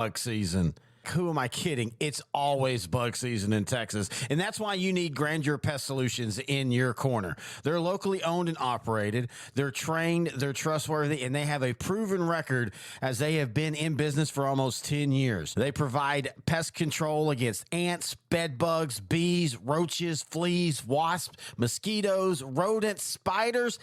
Bug season. Who am I kidding? It's always bug season in Texas. And that's why you need Grandeur Pest Solutions in your corner. They're locally owned and operated. They're trained, they're trustworthy, and they have a proven record as they have been in business for almost 10 years. They provide pest control against ants, bed bugs, bees, roaches, fleas, wasps, mosquitoes, rodents, spiders.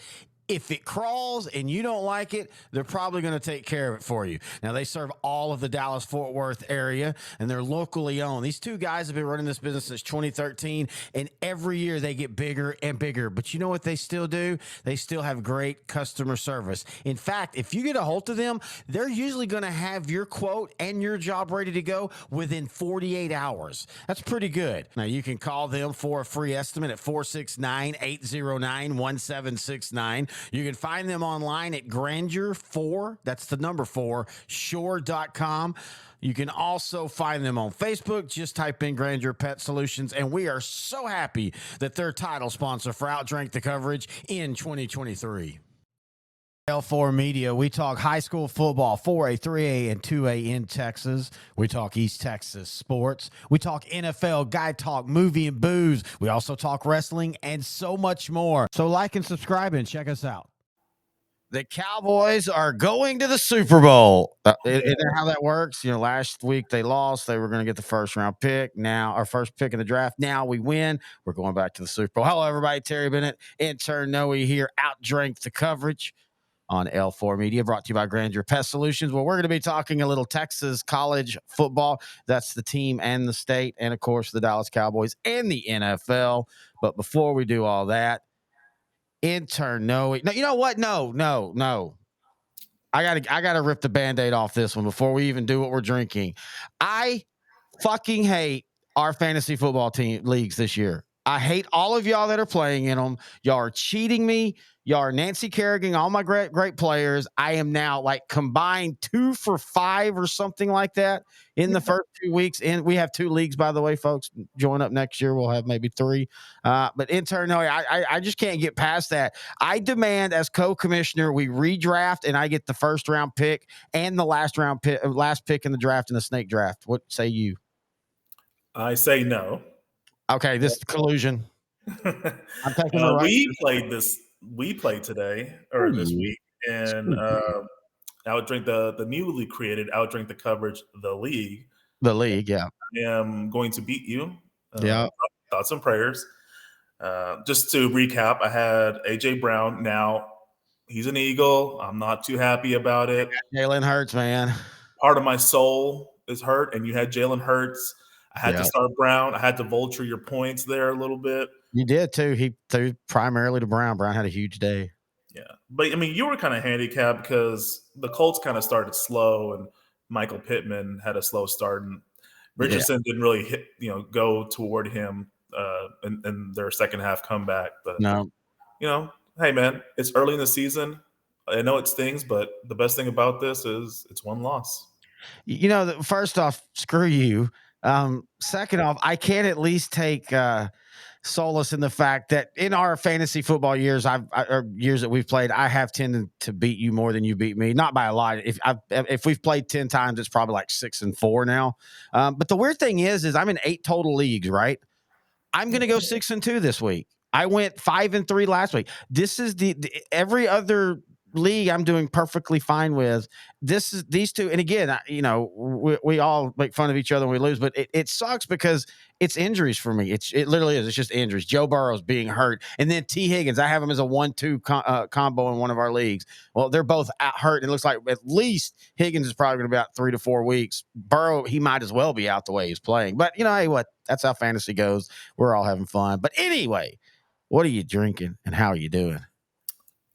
If it crawls and you don't like it, they're probably going to take care of it for you. Now, they serve all of the Dallas-Fort Worth area, and they're locally owned. These two guys have been running this business since 2013, and every year they get bigger and bigger. But you know what they still do? They still have great customer service. In fact, if you get a hold of them, they're usually going to have your quote and your job ready to go within 48 hours. That's pretty good. Now, you can call them for a free estimate at 469-809-1769. You can find them online at Grandeur4, that's the number 4, shore.com. You can also find them on Facebook. Just type in Grandeur Pet Solutions, and we are so happy that they're title sponsor for OutDrank the Coverage in 2023. L4 Media, we talk high school football, 4A, 3A, and 2A in Texas. We talk East Texas sports. We talk NFL, guy talk, movie and booze. We also talk wrestling and so much more. So like and subscribe and check us out. The Cowboys are going to the Super Bowl. Isn't that how that works? You know, last week they lost. They were going to get the first round pick. Now, our first pick in the draft. Now we win. We're going back to the Super Bowl. Hello, everybody. Terry Bennett, intern Noe here. OutDrank the Coverage on L4 Media, brought to you by Grandeur Pest Solutions. Well, we're going to be talking a little Texas college football. That's the team and the state, and of course the Dallas Cowboys and the NFL. But before we do all that, intern Noe. No, you know what? No. I gotta rip the Band-Aid off this one before we even do what we're drinking. I fucking hate our fantasy football team leagues this year. I hate all of y'all that are playing in them. Y'all are cheating me. Y'all are Nancy Kerrigan, all my great players. I am now like combined 2 for 5 or something like that in the first 2 weeks. And we have 2 leagues, by the way, folks. Join up next year. We'll have maybe 3. But intern, no, I just can't get past that. I demand as co-commissioner, we redraft and I get the first round pick and the last pick in the draft in the snake draft. What say you? I say no. Okay, this is collusion. I'm taking the right. We played today or this week, and OutDrank the newly created OutDrank the Coverage, the league. The league, yeah. I am going to beat you. Yeah. Thoughts and prayers. Just to recap, I had AJ Brown. Now he's an Eagle. I'm not too happy about it. Jalen Hurts, man. Part of my soul is hurt, and you had Jalen Hurts. I had to start Brown. I had to vulture your points there a little bit. You did too. He threw primarily to Brown. Brown had a huge day. Yeah. But, I mean, you were kind of handicapped because the Colts kind of started slow and Michael Pittman had a slow start. And Richardson didn't really go toward him in their second half comeback. But, hey, man, it's early in the season. I know it stings, but the best thing about this is it's one loss. First off, screw you. Second off, I can at least take solace in the fact that in our fantasy football years, or years that we've played, I have tended to beat you more than you beat me, not by a lot. If we've played 10 times, it's probably like 6-4 now. But the weird thing is I'm in 8 total leagues, right? I'm going to go 6-2 this week. I went 5-3 last week. This is the every other league I'm doing perfectly fine with. This is these two, and again, we all make fun of each other when we lose, but it sucks because it's injuries for me. It literally is. It's just injuries. Joe Burrow's being hurt, and then T. Higgins. I have him as a 1-2 combo in one of our leagues. Well, they're both out hurt, and it looks like at least Higgins is probably going to be out 3 to 4 weeks. Burrow, he might as well be out the way he's playing. But hey, what? That's how fantasy goes. We're all having fun. But anyway, what are you drinking, and how are you doing?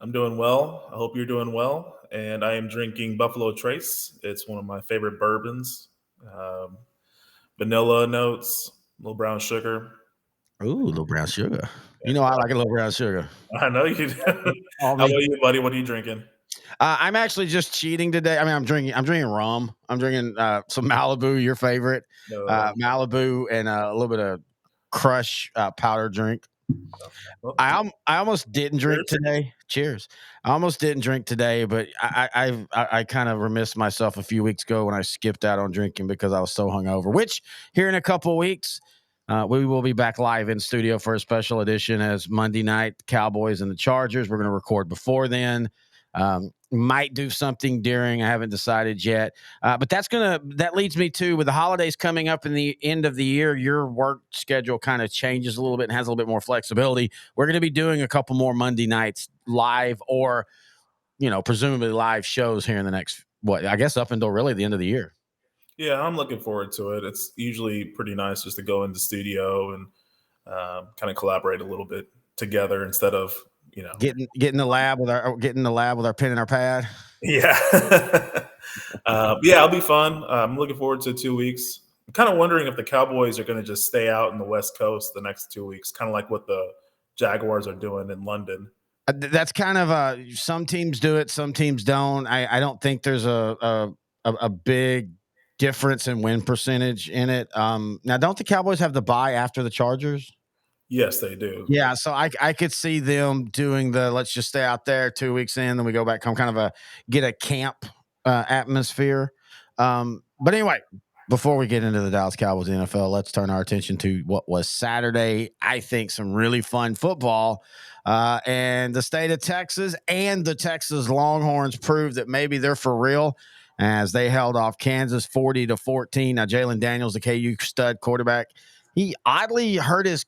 I'm doing well. I hope you're doing well. And I am drinking Buffalo Trace. It's one of my favorite bourbons. Vanilla notes, little brown sugar. Ooh, little brown sugar. I like a little brown sugar. I know you do. How about you, buddy? What are you drinking? I'm actually just cheating today. I mean, I'm drinking rum. I'm drinking some Malibu, your favorite. Malibu and a little bit of Crush powder drink. Well, I almost didn't drink cheers. today. Cheers. I almost didn't drink today, but I kind of remiss myself a few weeks ago when I skipped out on drinking because I was so hungover. Which here in a couple of weeks, we will be back live in studio for a special edition as Monday night Cowboys and the Chargers. We're going to record before then. Might do something during. I haven't decided yet. But that leads me to, with the holidays coming up in the end of the year, your work schedule kind of changes a little bit and has a little bit more flexibility. We're going to be doing a couple more Monday nights live, or presumably live shows here in the next, I guess up until really the end of the year. Yeah, I'm looking forward to it. It's usually pretty nice just to go into studio and kind of collaborate a little bit together instead of Getting in the lab with our pen and our pad. Yeah. Yeah, it'll be fun. I'm looking forward to 2 weeks. I'm kind of wondering if the Cowboys are going to just stay out in the West Coast the next 2 weeks, kind of like what the Jaguars are doing in London. That's kind of some teams do it, some teams don't. I don't think there's a big difference in win percentage in it. Now, don't the Cowboys have the bye after the Chargers? Yes, they do. Yeah, so I could see them doing the let's just stay out there 2 weeks in, then we go back home, kind of get a camp atmosphere. But anyway, before we get into the Dallas Cowboys NFL, let's turn our attention to what was Saturday. I think some really fun football. And the state of Texas and the Texas Longhorns proved that maybe they're for real as they held off Kansas 40-14. Now, Jalen Daniels, the KU stud quarterback, he oddly hurt his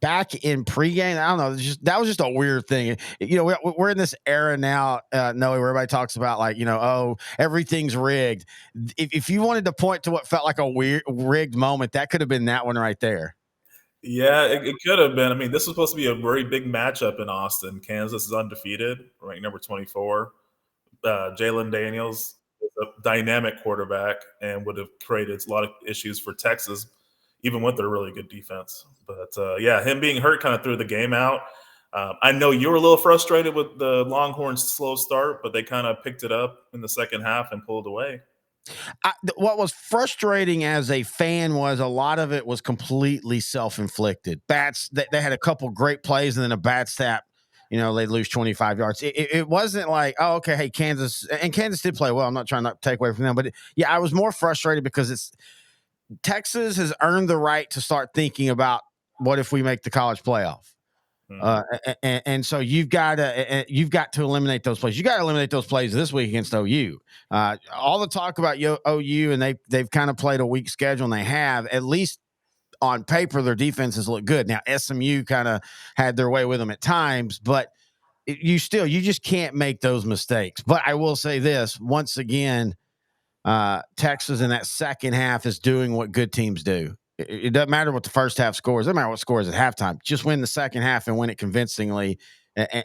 back in pregame. I don't know. That was just a weird thing. We're in this era now, Noe, where everybody talks about everything's rigged. If you wanted to point to what felt like a weird rigged moment, that could have been that one right there. Yeah, it could have been. I mean, this was supposed to be a very big matchup in Austin. Kansas is undefeated, ranked number 24. Jalen Daniels is a dynamic quarterback and would have created a lot of issues for Texas, even with their really good defense. But yeah, him being hurt kind of threw the game out. I know you were a little frustrated with the Longhorns' slow start, but they kind of picked it up in the second half and pulled away. What was frustrating as a fan was a lot of it was completely self-inflicted. They had a couple great plays and then a bad snap. They'd lose 25 yards. It wasn't like, oh, okay, hey, Kansas did play well. I'm not trying to take away from them, but yeah, I was more frustrated because Texas has earned the right to start thinking about what if we make the college playoff. And so you've got to eliminate those plays. You got to eliminate those plays this week against OU. All the talk about OU, and they've kind of played a weak schedule, and they have, at least on paper, their defenses look good. Now SMU kind of had their way with them at times, but you just can't make those mistakes. But I will say this once again. Texas in that second half is doing what good teams do. It doesn't matter what the first half scores. It doesn't matter what scores at halftime. Just win the second half and win it convincingly.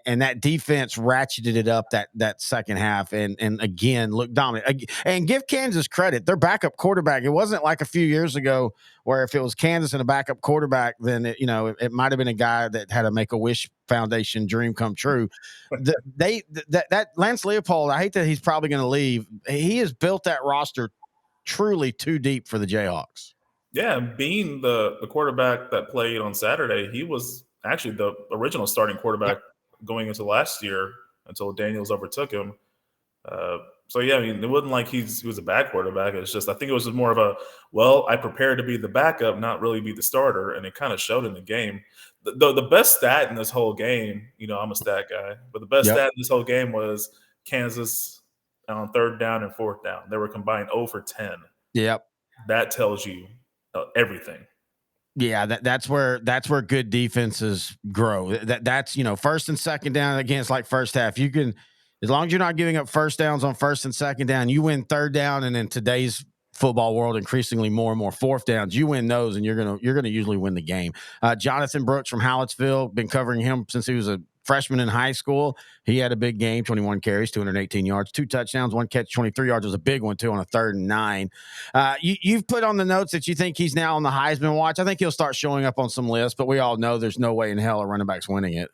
And that defense ratcheted it up that second half and again looked dominant. And give Kansas credit. Their backup quarterback, it wasn't like a few years ago where if it was Kansas and a backup quarterback, then it might have been a guy that had a Make-A-Wish Foundation dream come true. That Lance Leopold, I hate that he's probably going to leave. He has built that roster truly too deep for the Jayhawks. Yeah, being the quarterback that played on Saturday, he was actually the original starting quarterback going into last year until Daniels overtook him. So yeah, I mean, it wasn't like he was a bad quarterback. It's just I think it was more of I prepared to be the backup, not really be the starter, and it kind of showed in the game. The best stat in this whole game, I'm a stat guy, but the best stat in this whole game was Kansas on third down and fourth down. They were combined 0 for 10. Yep. That tells you everything. Yeah, that's where good defenses grow. That's first and second down against like first half. You can, as long as you're not giving up first downs on first and second down, you win third down, and in today's football world, increasingly more and more fourth downs, you win those, and you're gonna usually win the game. Jonathan Brooks from Hallettsville, been covering him since he was a freshman in high school. He had a big game, 21 carries, 218 yards, 2 touchdowns, 1 catch, 23 yards was a big one too on a 3rd and 9. You've put on the notes that you think he's now on the Heisman watch. I think he'll start showing up on some lists, but we all know there's no way in hell a running back's winning it.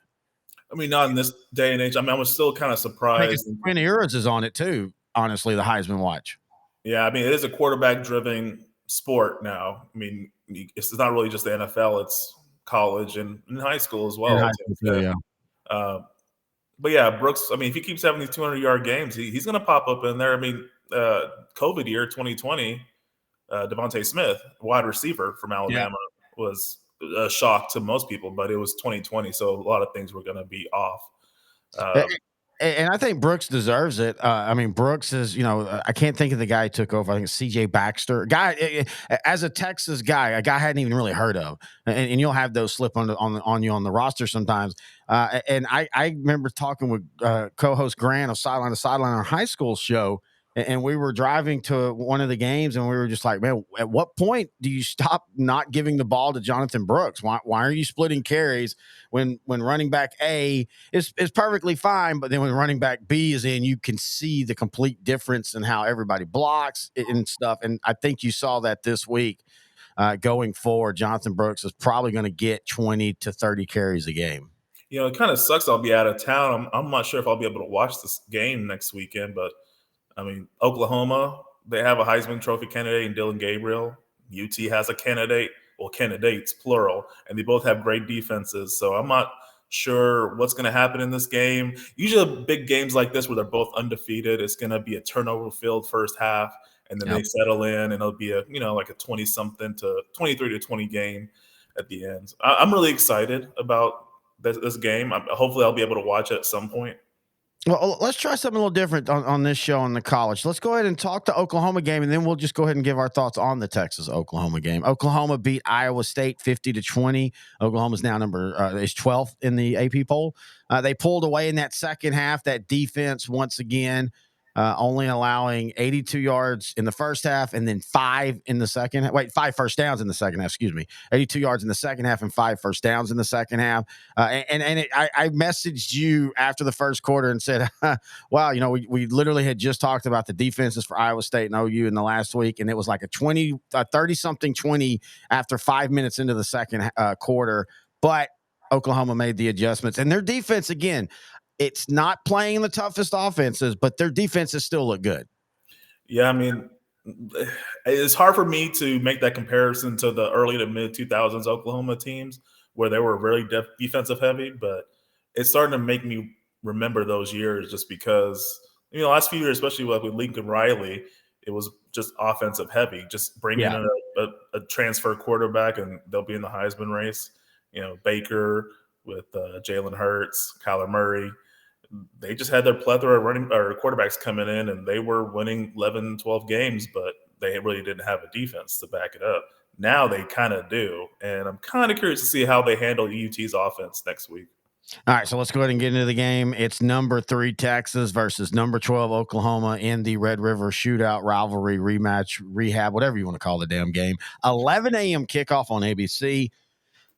I mean, not in this day and age. I mean, I was still kind of surprised. Quinn Ewers is on it too, honestly, the Heisman watch. Yeah, I mean, it is a quarterback-driven sport now. I mean, it's not really just the NFL. It's college and in high school as In well. high school too, yeah. Uh, but yeah, Brooks. I mean, if he keeps having these 200-yard games, he's going to pop up in there. I mean, COVID year 2020, Devontae Smith, wide receiver from Yeah. Alabama, was a shock to most people. But it was 2020, so a lot of things were going to be off. And I think Brooks deserves it. I mean, Brooks is, I can't think of the guy who took over. I think it's CJ Baxter. Guy, as a Texas guy, a guy I hadn't even really heard of. And you'll have those slip on you on the roster sometimes. And I remember talking with co-host Grant of Sideline to Sideline on our high school show. And we were driving to one of the games, and we were just like, man, at what point do you stop not giving the ball to Jonathan Brooks? Why are you splitting carries when running back A is perfectly fine, but then when running back B is in, you can see the complete difference in how everybody blocks and stuff. And I think you saw that this week. Going forward, Jonathan Brooks is probably going to get 20 to 30 carries a game. It kind of sucks. I'll be out of town. I'm not sure if I'll be able to watch this game next weekend, but I mean, Oklahoma, they have a Heisman Trophy candidate in Dylan Gabriel. UT has a candidate, well, candidates, plural, and they both have great defenses. So I'm not sure what's going to happen in this game. Usually big games like this where they're both undefeated, it's going to be a turnover-filled first half, and then they settle in, and it'll be like a 20-something to 23 to 20 game at the end. I'm really excited about this game. Hopefully I'll be able to watch it at some point. Well, let's try something a little different on this show on the college. Let's go ahead and talk the Oklahoma game, and then we'll just go ahead and give our thoughts on the Texas-Oklahoma game. Oklahoma beat Iowa State 50-20. Oklahoma's now is 12th in the AP poll. They pulled away in that second half. That defense, once again, only allowing 82 yards in the first half and then 5 in the second half. Wait, 5 first downs in the second half, 82 yards in the second half and 5 first downs in the second half. I messaged you after the first quarter and said, wow, we literally had just talked about the defenses for Iowa State and OU in the last week, and it was like a 30-something 20 after 5 minutes into the second quarter. But Oklahoma made the adjustments, and their defense, again, it's not playing the toughest offenses, but their defenses still look good. Yeah, I mean, it's hard for me to make that comparison to the early to mid 2000s Oklahoma teams where they were really defensive heavy, but it's starting to make me remember those years just because, the last few years, especially with Lincoln Riley, it was just offensive heavy, just bringing in a transfer quarterback and they'll be in the Heisman race. Baker with Jalen Hurts, Kyler Murray. They just had their plethora of quarterbacks coming in, and they were winning 11, 12 games, but they really didn't have a defense to back it up. Now they kind of do, and I'm kind of curious to see how they handle UT's offense next week. All right, so let's go ahead and get into the game. It's number 3 Texas versus number 12 Oklahoma in the Red River Shootout rivalry rematch, rehab, whatever you want to call the damn game. 11 a.m. kickoff on ABC.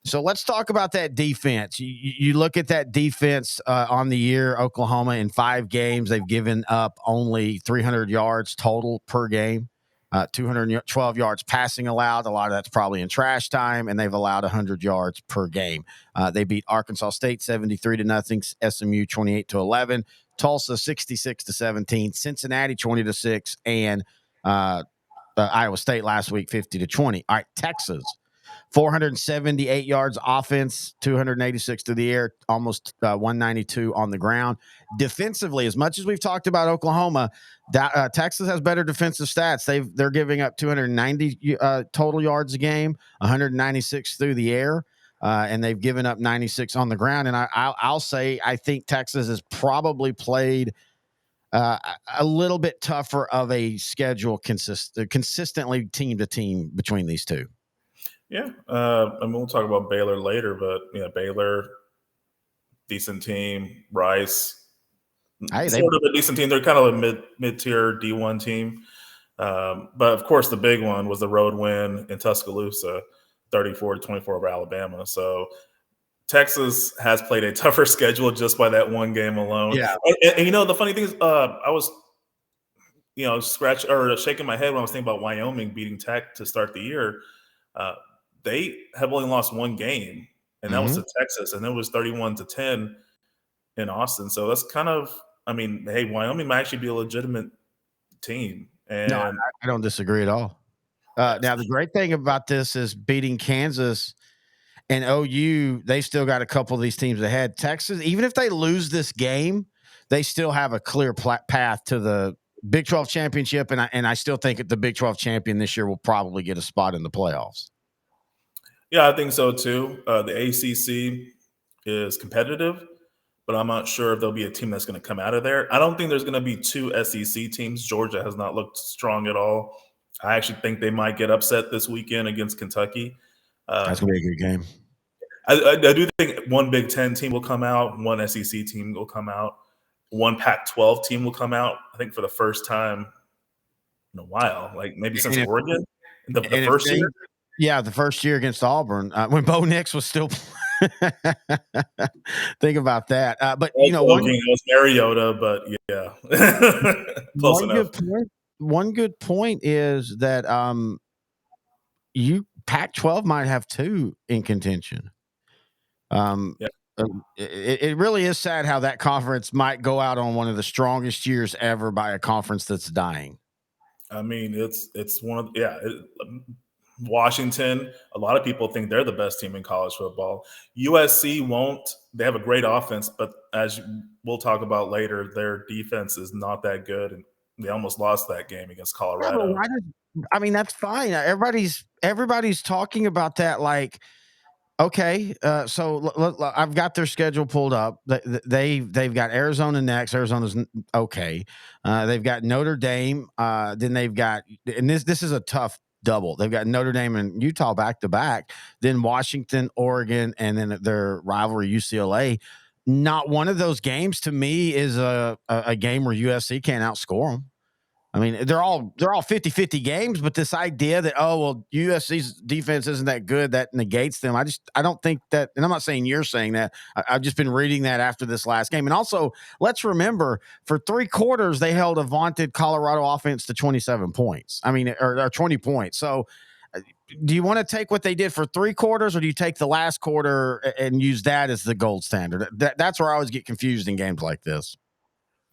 So let's talk about that defense. You look at that defense on the year, Oklahoma in 5 games, they've given up only 300 yards total per game, 212 yards passing allowed. A lot of that's probably in trash time, and they've allowed 100 yards per game. They beat Arkansas State 73-0, SMU 28-11, Tulsa 66-17, Cincinnati 20-6, and Iowa State last week 50-20. All right, Texas. 478 yards offense, 286 through the air, almost 192 on the ground. Defensively, as much as we've talked about Oklahoma, Texas has better defensive stats. They're giving up 290 total yards a game, 196 through the air, and they've given up 96 on the ground. And I'll say I think Texas has probably played a little bit tougher of a schedule consistently team to team between these two. Yeah, we'll talk about Baylor later, but Baylor, decent team. Rice, sort of a decent team. They're kind of a mid-tier D1 team. But of course, the big one was the road win in Tuscaloosa, 34-24 over Alabama. So Texas has played a tougher schedule just by that one game alone. Yeah, and the funny thing is, I was shaking my head when I was thinking about Wyoming beating Tech to start the year. They have only lost one game, and that was to Texas, and it was 31-10 in Austin. So that's kind of, hey, Wyoming might actually be a legitimate team. And no, I don't disagree at all. Now, the great thing about this is beating Kansas And OU, they still got a couple of these teams ahead. Texas, even if they lose this game, they still have a clear path to the Big 12 championship. And I still think the Big 12 champion this year will probably get a spot in the playoffs. Yeah, I think so too. The ACC is competitive, but I'm not sure if there'll be a team that's going to come out of there. I don't think there's going to be two SEC teams. Georgia has not looked strong at all. I actually think they might get upset this weekend against Kentucky. That's going to be a good game. I do think one Big Ten team will come out, one SEC team will come out, one Pac-12 team will come out. I think for the first time in a while, like maybe since Oregon, the first year. Yeah, the first year against Auburn when Bo Nix was still. Think about that. But it was Mariota, but yeah, close enough. One good point is that Pac-12 might have two in contention. It really is sad how that conference might go out on one of the strongest years ever by a conference that's dying. I mean, it's one of Washington. A lot of people think they're the best team in college football. USC won't. They have a great offense, but as we'll talk about later, their defense is not that good, and they almost lost that game against Colorado. That's fine. Everybody's talking about that. Like, okay, so I've got their schedule pulled up. They've got Arizona next. Arizona's okay. They've got Notre Dame. Then they've got, and this is a tough double. They've got Notre Dame and Utah back to back. Then Washington, Oregon, and then their rivalry UCLA. Not one of those games to me is a game where USC can't outscore them. I mean, they're all 50-50 games, but this idea that, USC's defense isn't that good, that negates them. I don't think that, and I'm not saying you're saying that. I've just been reading that after this last game. And also, let's remember, for 3 quarters, they held a vaunted Colorado offense to 27 points. I mean, or 20 points. So do you want to take what they did for 3 quarters, or do you take the last quarter and use that as the gold standard? That's where I always get confused in games like this.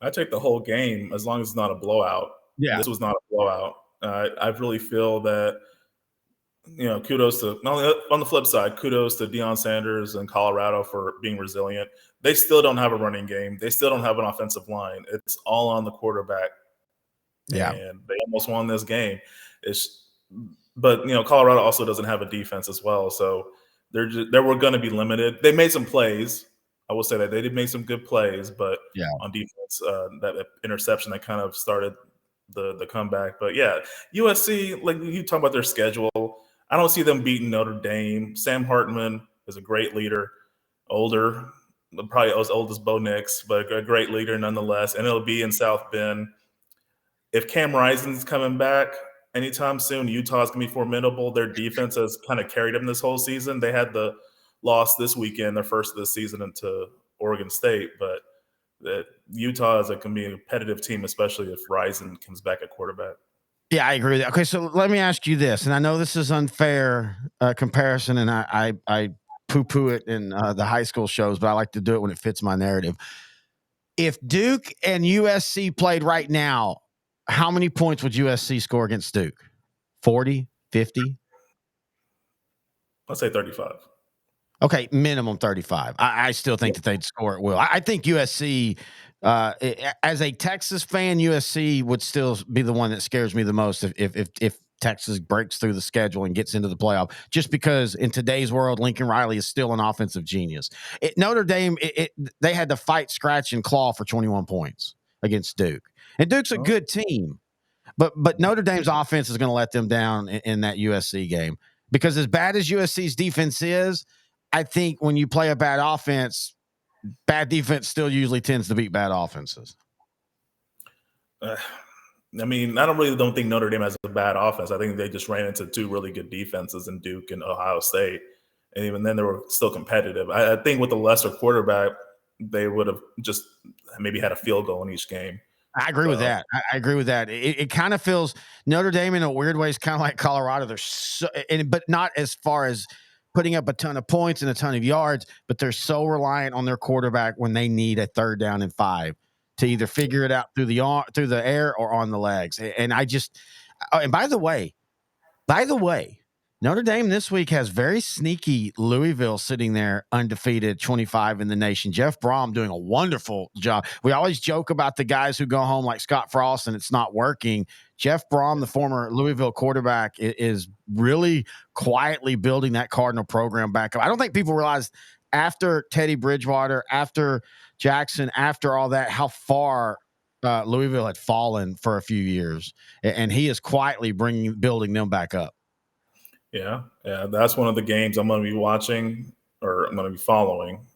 I take the whole game as long as it's not a blowout. Yeah. This was not a blowout. I really feel that, kudos to, on the flip side, kudos to Deion Sanders and Colorado for being resilient. They still don't have a running game. They still don't have an offensive line. It's all on the quarterback. Yeah. And they almost won this game. But Colorado also doesn't have a defense as well. So they were going to be limited. They made some plays. I will say that they did make some good plays, but on defense, that interception that kind of started the comeback. But yeah, USC, like you talk about their schedule, I don't see them beating Notre Dame. Sam Hartman is a great leader, older, probably as old as Bo Nix, but a great leader nonetheless. And it'll be in South Bend. If Cam Rising's coming back anytime soon, Utah's gonna be formidable. Their defense has kind of carried them this whole season. They had the loss this weekend, their first of the season, into Oregon State, but Utah can be a competitive team, especially if Rising comes back at quarterback. Yeah, I agree with that. Okay, so let me ask you this, and I know this is unfair comparison, and I poo-poo it in the high school shows, but I like to do it when it fits my narrative. If Duke and USC played right now, how many points would USC score against Duke? 40, 50? Let's say 35. Okay, minimum 35. I still think that they'd score at will. I think USC, as a Texas fan, USC would still be the one that scares me the most if Texas breaks through the schedule and gets into the playoff, just because in today's world, Lincoln Riley is still an offensive genius. Notre Dame, they had to fight, scratch, and claw for 21 points against Duke. And Duke's a good team, but Notre Dame's offense is going to let them down in that USC game, because as bad as USC's defense is, I think when you play a bad offense, bad defense still usually tends to beat bad offenses. I don't think Notre Dame has a bad offense. I think they just ran into 2 really good defenses in Duke and Ohio State. And even then, they were still competitive. I think with the lesser quarterback, they would have just maybe had a field goal in each game. I agree with that. I agree with that. It kind of feels Notre Dame in a weird way is kind of like Colorado. They're but not as far as putting up a ton of points and a ton of yards, but they're so reliant on their quarterback when they need a 3rd down and 5 to either figure it out through the air or on the legs. And I just, and by the way, Notre Dame this week has very sneaky Louisville sitting there undefeated, 25 in the nation. Jeff Brom doing a wonderful job. We always joke about the guys who go home like Scott Frost and it's not working. Jeff Brom, the former Louisville quarterback, is really quietly building that Cardinal program back up. I don't think people realize after Teddy Bridgewater, after Jackson, after all that, how far Louisville had fallen for a few years. And he is quietly building them back up. Yeah, that's one of the games I'm going to be watching or I'm going to be following.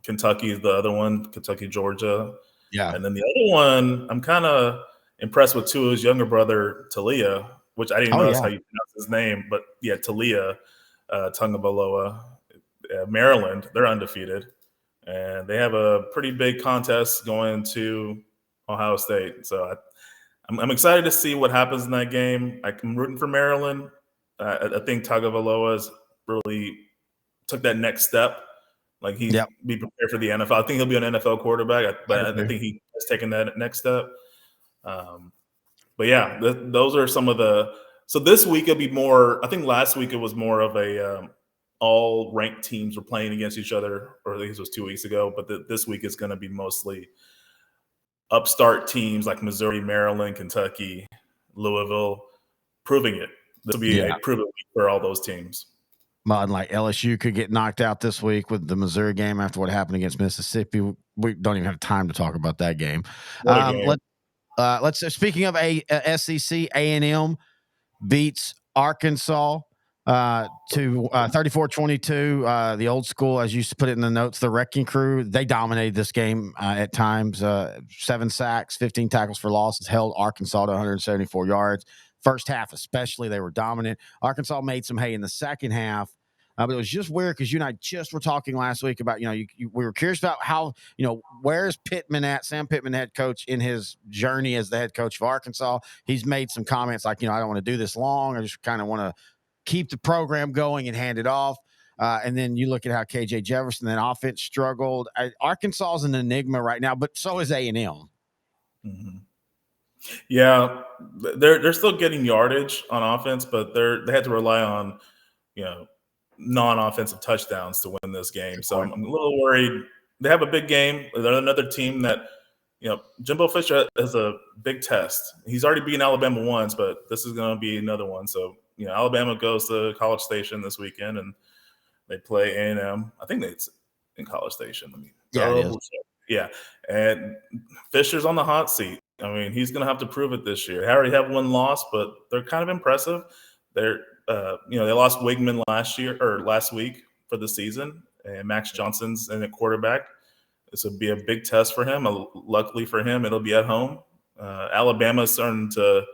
Kentucky is the other one, Kentucky, Georgia. Yeah. And then the other one, I'm kind of impressed with Tua's younger brother, Talia, which I didn't know that's how you pronounce his name. But yeah, Talia Tungabaloa, Maryland, they're undefeated. And they have a pretty big contest going to Ohio State. So I'm excited to see what happens in that game. I'm rooting for Maryland. I think Tagovailoa has really took that next step. Like be prepared for the NFL. I think he'll be an NFL quarterback, but I think he has taken that next step. But yeah, those are some of the. So this week it'll be more. I think last week it was more of a all ranked teams were playing against each other, or I think it was 2 weeks ago. But this week is going to be mostly upstart teams like Missouri, Maryland, Kentucky, Louisville, proving it. This will be a proven week for all those teams. And like LSU could get knocked out this week with the Missouri game after what happened against Mississippi. We don't even have time to talk about that game. Let's speaking of SEC, A&M beats Arkansas to 34-22. The old school, as you put it in the notes, the Wrecking Crew, they dominated this game at times. 7 sacks, 15 tackles for losses, held Arkansas to 174 yards. First half especially, they were dominant. Arkansas made some hay in the second half. But it was just weird because you and I just were talking last week about, we were curious about how, where's Pittman at, Sam Pittman, head coach, in his journey as the head coach of Arkansas. He's made some comments like, I don't want to do this long. I just kind of want to keep the program going and hand it off. And then you look at how KJ Jefferson, that offense struggled. Arkansas is an enigma right now, but so is A&M. Mm-hmm. Yeah, they're still getting yardage on offense, but they had to rely on, non-offensive touchdowns to win this game. So I'm a little worried. They have a big game. They're another team that, Jimbo Fisher has a big test. He's already beaten Alabama once, but this is going to be another one. So, Alabama goes to College Station this weekend, and they play A&M. I think it's in College Station. Yeah. And Fisher's on the hot seat. I mean, he's going to have to prove it this year. They already have one loss, but they're kind of impressive. They're they lost Wigman last week for the season, and Max Johnson's in at quarterback. This would be a big test for him. Luckily for him, it'll be at home. Alabama's starting to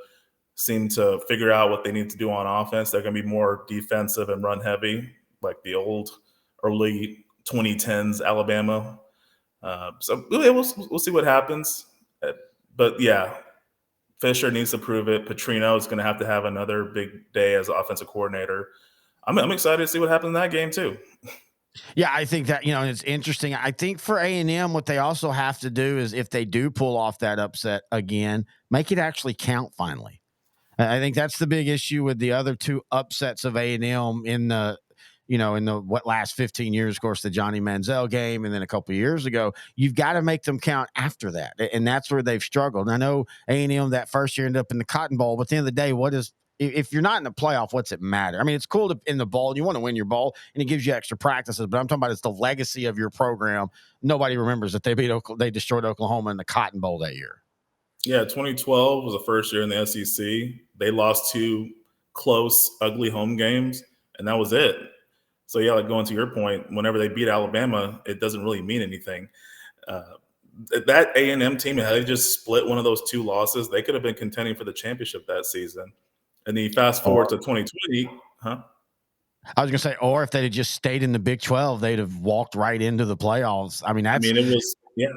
seem to figure out what they need to do on offense. They're going to be more defensive and run heavy, like the old early 2010s Alabama. So we'll see what happens. But yeah, Fisher needs to prove it. Petrino is going to have another big day as offensive coordinator. I'm excited to see what happens in that game too. Yeah, I think that, it's interesting. I think for A&M, what they also have to do is, if they do pull off that upset again, make it actually count finally. I think that's the big issue with the other two upsets of A&M in the last 15 years, of course, the Johnny Manziel game, and then a couple of years ago. You've got to make them count after that, and that's where they've struggled. And I know A&M that first year ended up in the Cotton Bowl, but at the end of the day, if you're not in the playoff, what's it matter? I mean, it's cool to in the bowl, you want to win your bowl, and it gives you extra practices, but I'm talking about it's the legacy of your program. Nobody remembers that they destroyed Oklahoma in the Cotton Bowl that year. Yeah, 2012 was the first year in the SEC. They lost 2 close, ugly home games, and that was it. So, yeah, like going to your point, whenever they beat Alabama, it doesn't really mean anything. That A&M team, had they just split one of those 2 losses, they could have been contending for the championship that season. And then you fast forward to 2020, I was going to say, or if they had just stayed in the Big 12, they'd have walked right into the playoffs. it was – yeah.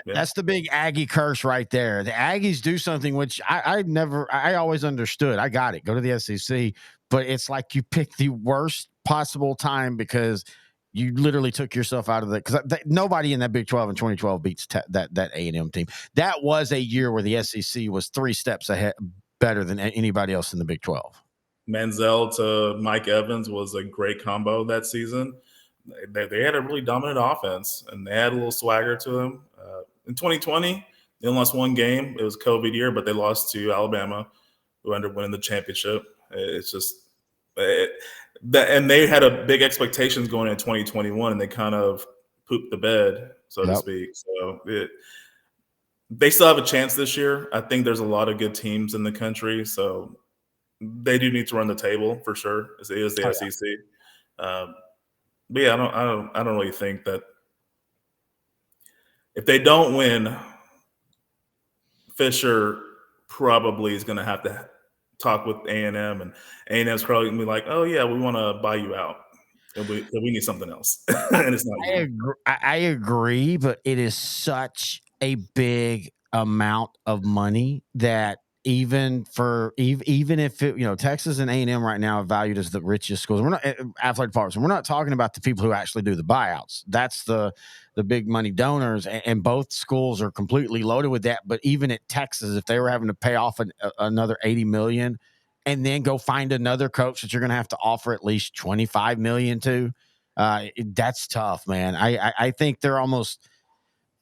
That's the big Aggie curse right there. The Aggies do something which I always understood. I got it. Go to the SEC. But it's like you pick the worst possible time because you literally took yourself out of it. Because nobody in that Big 12 in 2012 beats that A&M team. That was a year where the SEC was 3 steps ahead, better than anybody else in the Big 12. Manziel to Mike Evans was a great combo that season. They had a really dominant offense, and they had a little swagger to them. In 2020, they only lost one game. It was COVID year, but they lost to Alabama, who ended up winning the championship. It's just and they had a big expectations going into 2021, and they kind of pooped the bed, so to speak. So they still have a chance this year. I think there's a lot of good teams in the country, so they do need to run the table for sure. As it is the SEC. But yeah, I don't really think that if they don't win, Fisher probably is going to have to talk with A&M, and A&M's probably going to be like, "Oh yeah, we want to buy you out, and we need something else," and it's not you. I agree, but it is such a big amount of money that even if it, Texas and A&M right now are valued as the richest schools. We're not athletic departments. We're not talking about the people who actually do the buyouts. That's the big money donors, and both schools are completely loaded with that. But even at Texas, if they were having to pay off another $80 million and then go find another coach that you're going to have to offer at least $25 million to, that's tough, man. I think they're almost.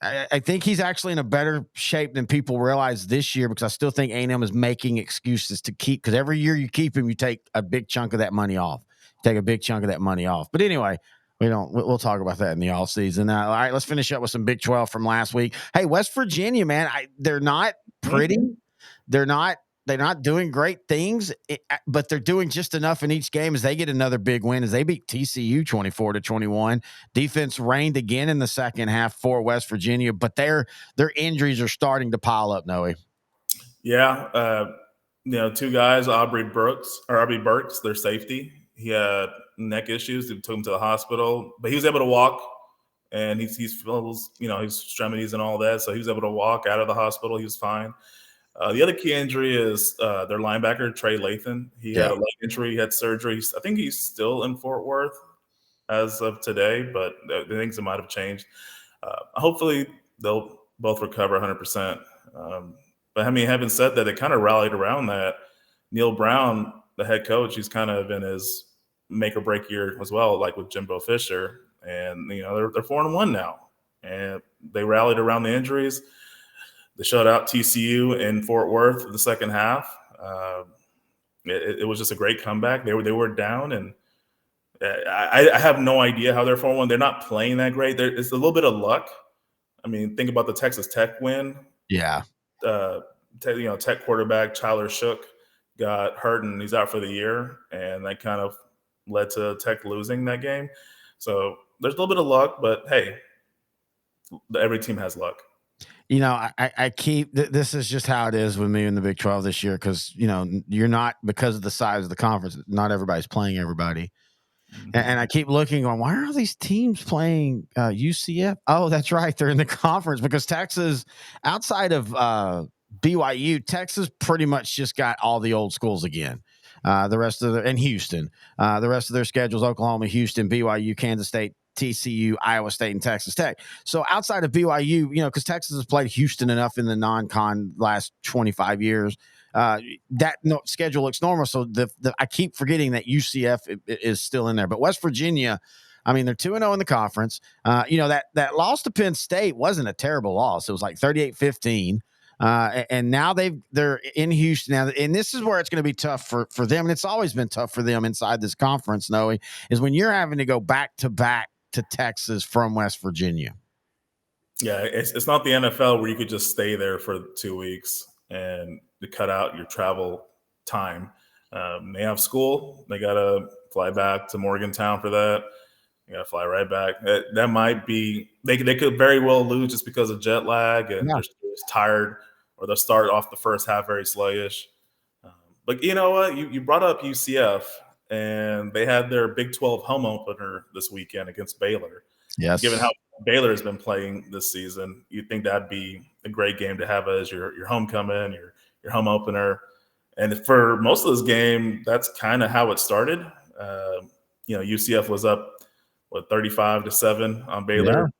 I think he's actually in a better shape than people realize this year, because I still think A&M is making excuses to keep, because every year you keep him, you take a big chunk of that money off. Take a big chunk of that money off. But anyway, we'll talk about that in the offseason. All right, let's finish up with some Big 12 from last week. Hey, West Virginia, man, they're not pretty. They're not doing great things, but they're doing just enough in each game as they get another big win as they beat TCU 24-21. Defense reigned again in the second half for West Virginia, but their injuries are starting to pile up, Noe. Yeah. Two guys, Aubrey Burks, their safety. He had neck issues. They took him to the hospital, but he was able to walk, and he feels, his extremities and all that. So he was able to walk out of the hospital. He was fine. The other key injury is their linebacker, Trey Lathan. He had a leg injury. He had surgery. I think he's still in Fort Worth as of today, but things might have changed. Hopefully, they'll both recover 100%. But, having said that, they kind of rallied around that. Neil Brown, the head coach, he's kind of in his make-or-break year as well, like with Jimbo Fisher. And, they're 4-1 now. And they rallied around the injuries. They shut out TCU in Fort Worth for the second half. It was just a great comeback. They were down, and I have no idea how they're 4-1. They're not playing that great. It's a little bit of luck. Think about the Texas Tech win. Yeah. Tech quarterback Tyler Shook got hurt, and he's out for the year, and that kind of led to Tech losing that game. So there's a little bit of luck, but hey, every team has luck. I keep this is just how it is with me in the Big 12 this year, because you're not, because of the size of the conference, not everybody's playing everybody. Mm-hmm. And I keep looking, going, why are all these teams playing UCF? Oh, that's right, they're in the conference, because Texas, outside of BYU, Texas pretty much just got all the old schools again. The rest of and Houston, the rest of their schedules: Oklahoma, Houston, BYU, Kansas State, TCU, Iowa State, and Texas Tech. So outside of BYU, because Texas has played Houston enough in the non-con last 25 years, that schedule looks normal. So I keep forgetting that UCF is still in there. But West Virginia, they're 2-0 in the conference. That loss to Penn State wasn't a terrible loss. It was like 38-15. And now they're in Houston now, and this is where it's going to be tough for them. And it's always been tough for them inside this conference, Noe, is when you're having to go back to Texas from West Virginia. Yeah, it's not the NFL where you could just stay there for 2 weeks and to cut out your travel time. They have school. They got to fly back to Morgantown for that. You got to fly right back. That might be they could very well lose just because of jet lag, and they're just tired, or they'll start off the first half very slowish. But you know what? You brought up UCF, and they had their Big 12 home opener this weekend against Baylor. Yes. Given how Baylor has been playing this season, you'd think that'd be a great game to have as your homecoming, your home opener. And for most of this game, that's kind of how it started. UCF was up 35-7 on Baylor.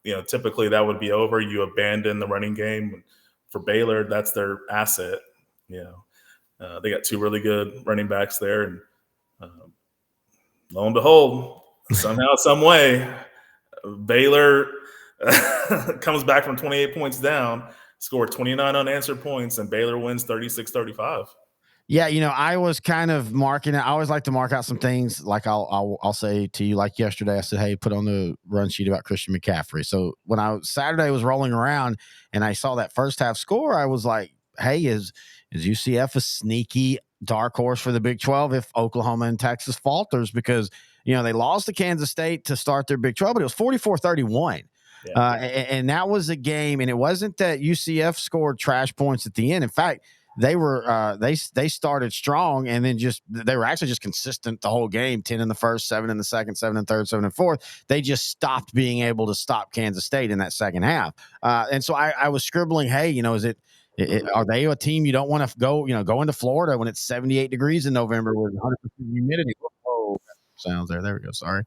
Yeah. Typically that would be over. You abandon the running game. For Baylor, that's their asset. They got two really good running backs there, and lo and behold, somehow, some way, Baylor comes back from 28 points down, scored 29 unanswered points, and Baylor wins 36-35. Yeah, I was kind of marking it. I always like to mark out some things. Like I'll say to you, like yesterday, I said, "Hey, put on the run sheet about Christian McCaffrey." So when Saturday was rolling around and I saw that first half score, I was like, "Hey, is UCF a sneaky dark horse for the Big 12 if Oklahoma and Texas falters?" Because they lost to Kansas State to start their Big 12, but it was 44-31. Yeah. And that was a game, and it wasn't that UCF scored trash points at the end. In fact, they were they started strong, and then they were actually just consistent the whole game. 10 in the first, 7 in the second, 7 in third, 7 in fourth. They just stopped being able to stop Kansas State in that second half. And so I was scribbling, hey, is it are they a team you don't want to go into Florida when it's 78 degrees in November with 100% humidity? Oh, sounds there. There we go. Sorry.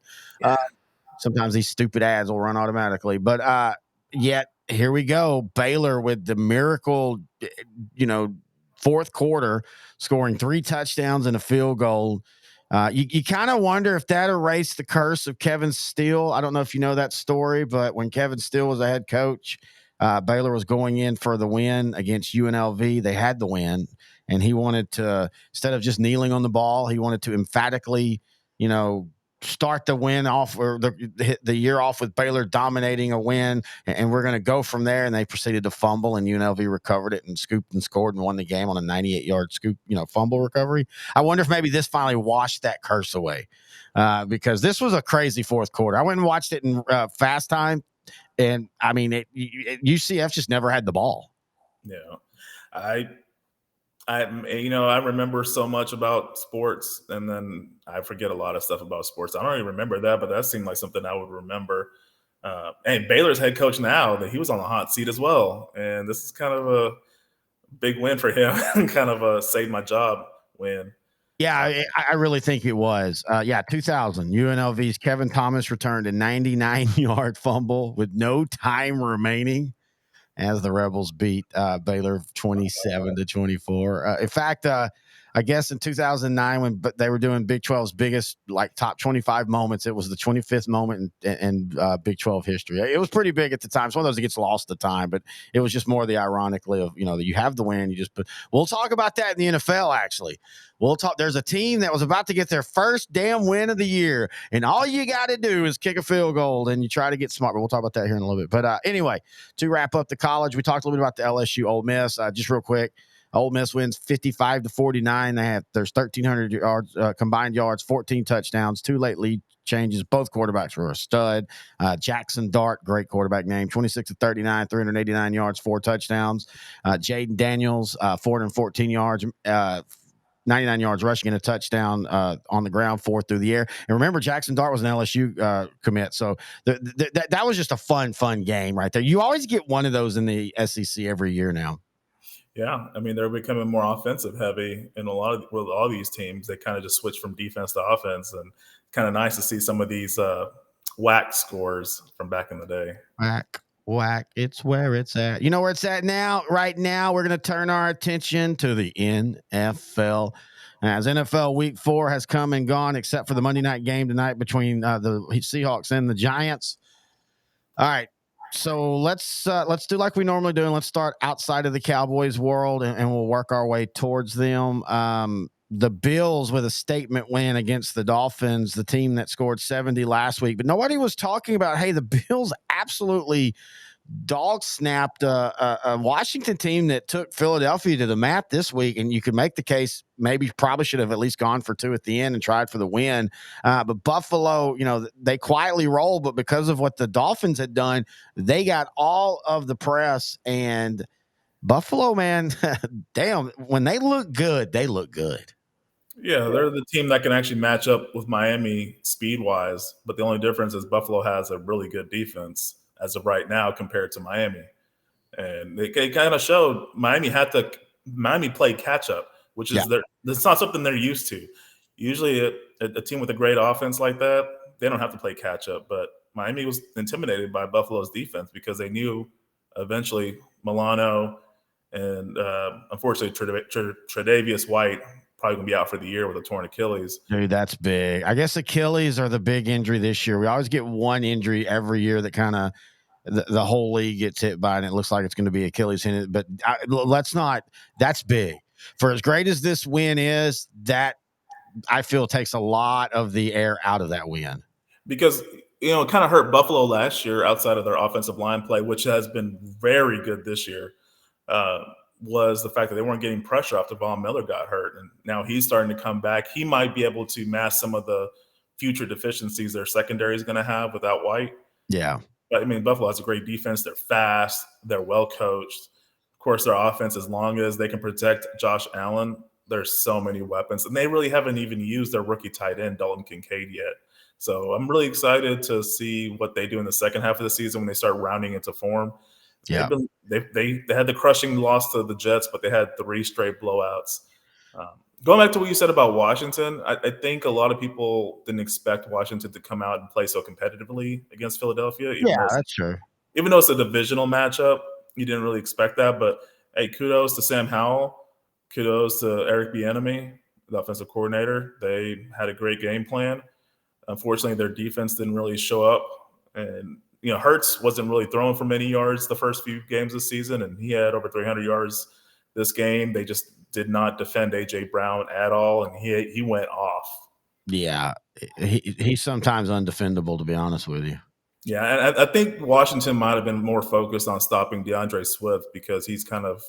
Sometimes these stupid ads will run automatically, but yet here we go. Baylor with the miracle, fourth quarter, scoring 3 touchdowns and a field goal. You kind of wonder if that erased the curse of Kevin Steele. I don't know if you know that story, but when Kevin Steele was a head coach, Baylor was going in for the win against UNLV. They had the win, and he wanted to, instead of just kneeling on the ball, he wanted to emphatically, start the win off, or the year off with Baylor dominating a win, and we're going to go from there. And they proceeded to fumble, and UNLV recovered it and scooped and scored and won the game on a 98-yard scoop, fumble recovery. I wonder if maybe this finally washed that curse away, because this was a crazy fourth quarter. I went and watched it in fast time, and I mean, UCF just never had the ball. Yeah, I remember so much about sports, and then I forget a lot of stuff about sports. I don't even remember that, but that seemed like something I would remember. And Baylor's head coach now, that he was on the hot seat as well, and this is kind of a big win for him, kind of a save my job win. Yeah, I really think it was. 2000, UNLV's Kevin Thomas returned a 99-yard fumble with no time remaining as the Rebels beat Baylor 27-24. In fact, I guess in 2009, when they were doing Big 12's biggest, like, top 25 moments, it was the 25th moment in Big 12 history. It was pretty big at the time. It's one of those that gets lost at the time, but it was just more the ironically of, that you have the win. We'll talk about that in the NFL, actually. There's a team that was about to get their first damn win of the year, and all you got to do is kick a field goal, and you try to get smart. But we'll talk about that here in a little bit. But anyway, to wrap up the college, we talked a little bit about the LSU Ole Miss. Just real quick, Ole Miss wins 55-49. There's 1,300 yards combined yards, 14 touchdowns, 2 late lead changes. Both quarterbacks were a stud. Jackson Dart, great quarterback name, 26-39, 389 yards, 4 touchdowns. Jaden Daniels, 414 yards. 99 yards rushing and a touchdown on the ground, 4 through the air. And remember, Jackson Dart was an LSU commit. So that was just a fun game right there. You always get one of those in the SEC every year now. Yeah, I mean, they're becoming more offensive heavy in with all these teams. They kind of just switch from defense to offense, and kind of nice to see some of these whack scores from back in the day. Whack. It's where it's at. You know where it's at now? Right now, we're going to turn our attention to the NFL. As NFL Week 4 has come and gone, except for the Monday night game tonight between the Seahawks and the Giants. All right. So let's do like we normally do, and let's start outside of the Cowboys world, and we'll work our way towards them. The Bills with a statement win against the Dolphins, the team that scored 70 last week. But nobody was talking about, hey, the Bills absolutely dog snapped a Washington team that took Philadelphia to the mat this week. And you could make the case probably should have at least gone for 2 at the end and tried for the win. But Buffalo, they quietly rolled, but because of what the Dolphins had done, they got all of the press. And Buffalo, man, damn, when they look good, they look good. Yeah, they're the team that can actually match up with Miami speed-wise, but the only difference is Buffalo has a really good defense as of right now compared to Miami. And they kind of showed Miami played catch-up, which is that's not something they're used to. Usually a team with a great offense like that, they don't have to play catch-up, but Miami was intimidated by Buffalo's defense because they knew eventually Milano And unfortunately, Tre'Davious White probably going to be out for the year with a torn Achilles. Dude, that's big. I guess Achilles are the big injury this year. We always get one injury every year that kind of the whole league gets hit by, and it looks like it's going to be Achilles in it. But let's not. That's big. For as great as this win is, that I feel takes a lot of the air out of that win. Because it kind of hurt Buffalo last year outside of their offensive line play, which has been very good this year. Was the fact that they weren't getting pressure after Von Miller got hurt, and now he's starting to come back. He might be able to mask some of the future deficiencies their secondary is going to have without White. Yeah. But, I mean, Buffalo has a great defense. They're fast. They're well coached. Of course, their offense, as long as they can protect Josh Allen, there's so many weapons. And they really haven't even used their rookie tight end, Dalton Kincaid, yet. So I'm really excited to see what they do in the second half of the season when they start rounding into form. Yeah. They had the crushing loss to the Jets, but they had 3 straight blowouts. Going back to what you said about Washington, I think a lot of people didn't expect Washington to come out and play so competitively against Philadelphia. That's true. Even though it's a divisional matchup, you didn't really expect that. But, hey, kudos to Sam Howell. Kudos to Eric Bieniemy, the offensive coordinator. They had a great game plan. Unfortunately, their defense didn't really show up. And, Hurts wasn't really throwing for many yards the first few games this season, and he had over 300 yards this game. They just did not defend A.J. Brown at all, and he went off. Yeah, he's sometimes undefendable, to be honest with you. Yeah, and I think Washington might have been more focused on stopping DeAndre Swift because he's kind of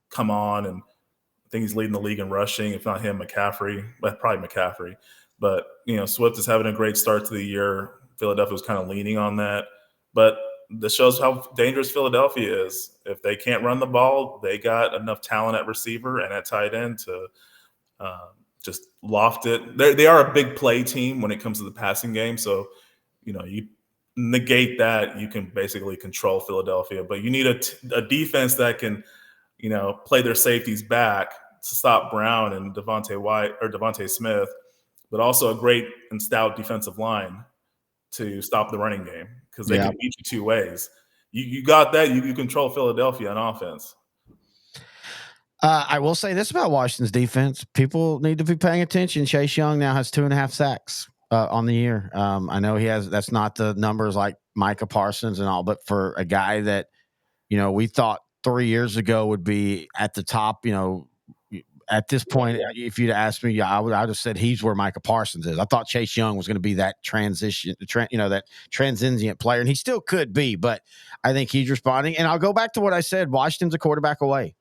come on, and I think he's leading the league in rushing. If not him, McCaffrey. But probably McCaffrey. But, Swift is having a great start to the year. Philadelphia was kind of leaning on that. But this shows how dangerous Philadelphia is. If they can't run the ball, they got enough talent at receiver and at tight end to just loft it. They are a big play team when it comes to the passing game. So, you negate that, you can basically control Philadelphia. But you need a defense that can, play their safeties back to stop Brown and Devontae Smith, but also a great and stout defensive line to stop the running game because they can beat you 2 ways. You got that. You control Philadelphia on offense. I will say this about Washington's defense. People need to be paying attention. Chase Young now has 2.5 sacks on the year. I know that's not the numbers like Micah Parsons and all, but for a guy that, we thought 3 years ago would be at the top, at this point, if you'd asked me, I would have said he's where Micah Parsons is. I thought Chase Young was going to be that that transient player, and he still could be, but I think he's responding. And I'll go back to what I said. Washington's a quarterback away.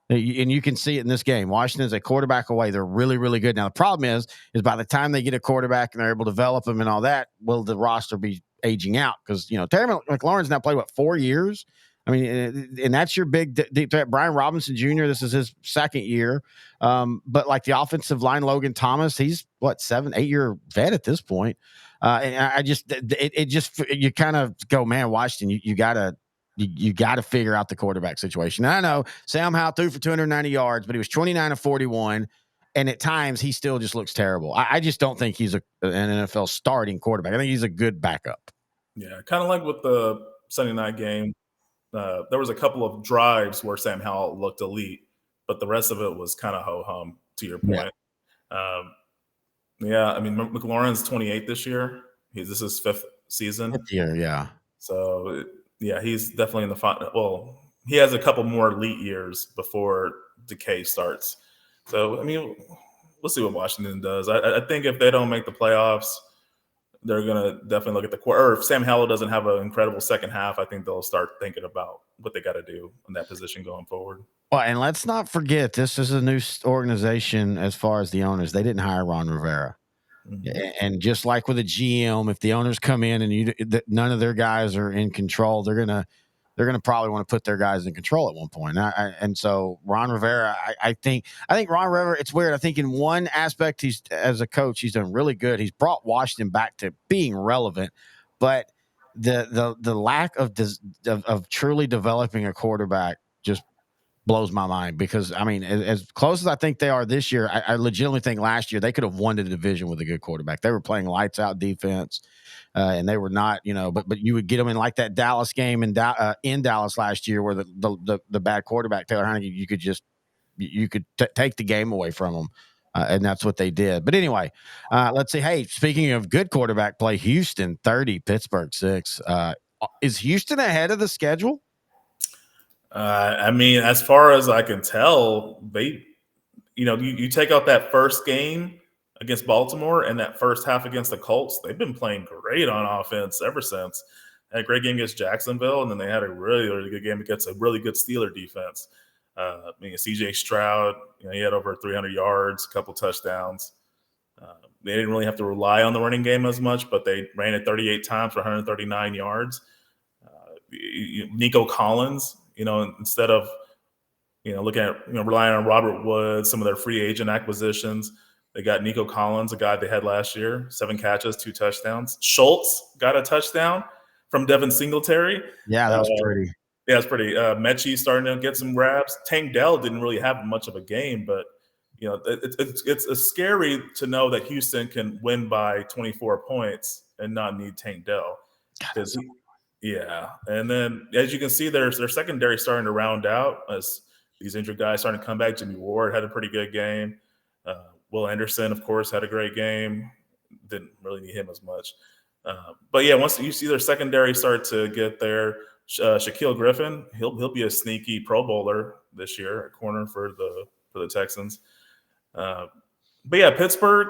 And you can see it in this game. Washington's a quarterback away. They're really, really good. Now, the problem is by the time they get a quarterback and they're able to develop him and all that, will the roster be aging out? Because, Terry McLaurin's now played, 4 years? I mean, and that's your big deep threat. Brian Robinson Jr., this is his second year. But like the offensive line, Logan Thomas, he's 7, 8 year vet at this point. And I just, you kind of go, man, Washington, you got to figure out the quarterback situation. And I know Sam Howell threw for 290 yards, but he was 29 of 41. And at times he still just looks terrible. I just don't think he's an NFL starting quarterback. I think he's a good backup. Yeah. Kind of like with the Sunday night game. There was a couple of drives where Sam Howell looked elite, but the rest of it was kind of ho-hum, to your point. I mean, McLaurin's 28 this year. This is his 5th season. 5th year, yeah. So, he's definitely in the final. Well, he has a couple more elite years before decay starts. So, I mean, we'll see what Washington does. I think if they don't make the playoffs, they're going to definitely look at or if Sam Howell doesn't have an incredible second half, I think they'll start thinking about what they got to do in that position going forward. Well, and let's not forget, this is a new organization as far as the owners. They didn't hire Ron Rivera. Mm-hmm. And just like with a GM, if the owners come in and none of their guys are in control, they're going to probably want to put their guys in control at one point. And so Ron Rivera, I think Ron Rivera, it's weird. I think in one aspect, as a coach, he's done really good. He's brought Washington back to being relevant, but the lack of truly developing a quarterback just blows my mind because I mean, as close as I think they are this year, I legitimately think last year they could have won the division with a good quarterback. They were playing lights out defense, and they were not, but you would get them in like that Dallas game in Dallas last year where the bad quarterback Taylor Heineke, you could take the game away from them. And that's what they did. But anyway, let's see. Hey, speaking of good quarterback play, Houston 30, Pittsburgh 6. Is Houston ahead of the schedule? I mean, as far as I can tell, you take out that first game against Baltimore and that first half against the Colts, they've been playing great on offense ever since. Had a great game against Jacksonville, and then they had a really, really good game against a really good Steeler defense. CJ Stroud, he had over 300 yards, a couple touchdowns. They didn't really have to rely on the running game as much, but they ran it 38 times for 139 yards. Nico Collins, instead of looking at relying on Robert Woods, some of their free agent acquisitions, they got Nico Collins, a guy they had last year, 7 catches, 2 touchdowns. Schultz got a touchdown from Devin Singletary. Yeah, that was pretty. Yeah, it's pretty. Mechie starting to get some grabs. Tank Dell didn't really have much of a game, but it's scary to know that Houston can win by 24 points and not need Tank Dell. Yeah, and then as you can see, their secondary starting to round out as these injured guys starting to come back. Jimmy Ward had a pretty good game. Will Anderson, of course, had a great game. Didn't really need him as much. But yeah, once you see their secondary start to get there, Shaquille Griffin, he'll be a sneaky Pro Bowler this year at corner for the Texans. But yeah, Pittsburgh,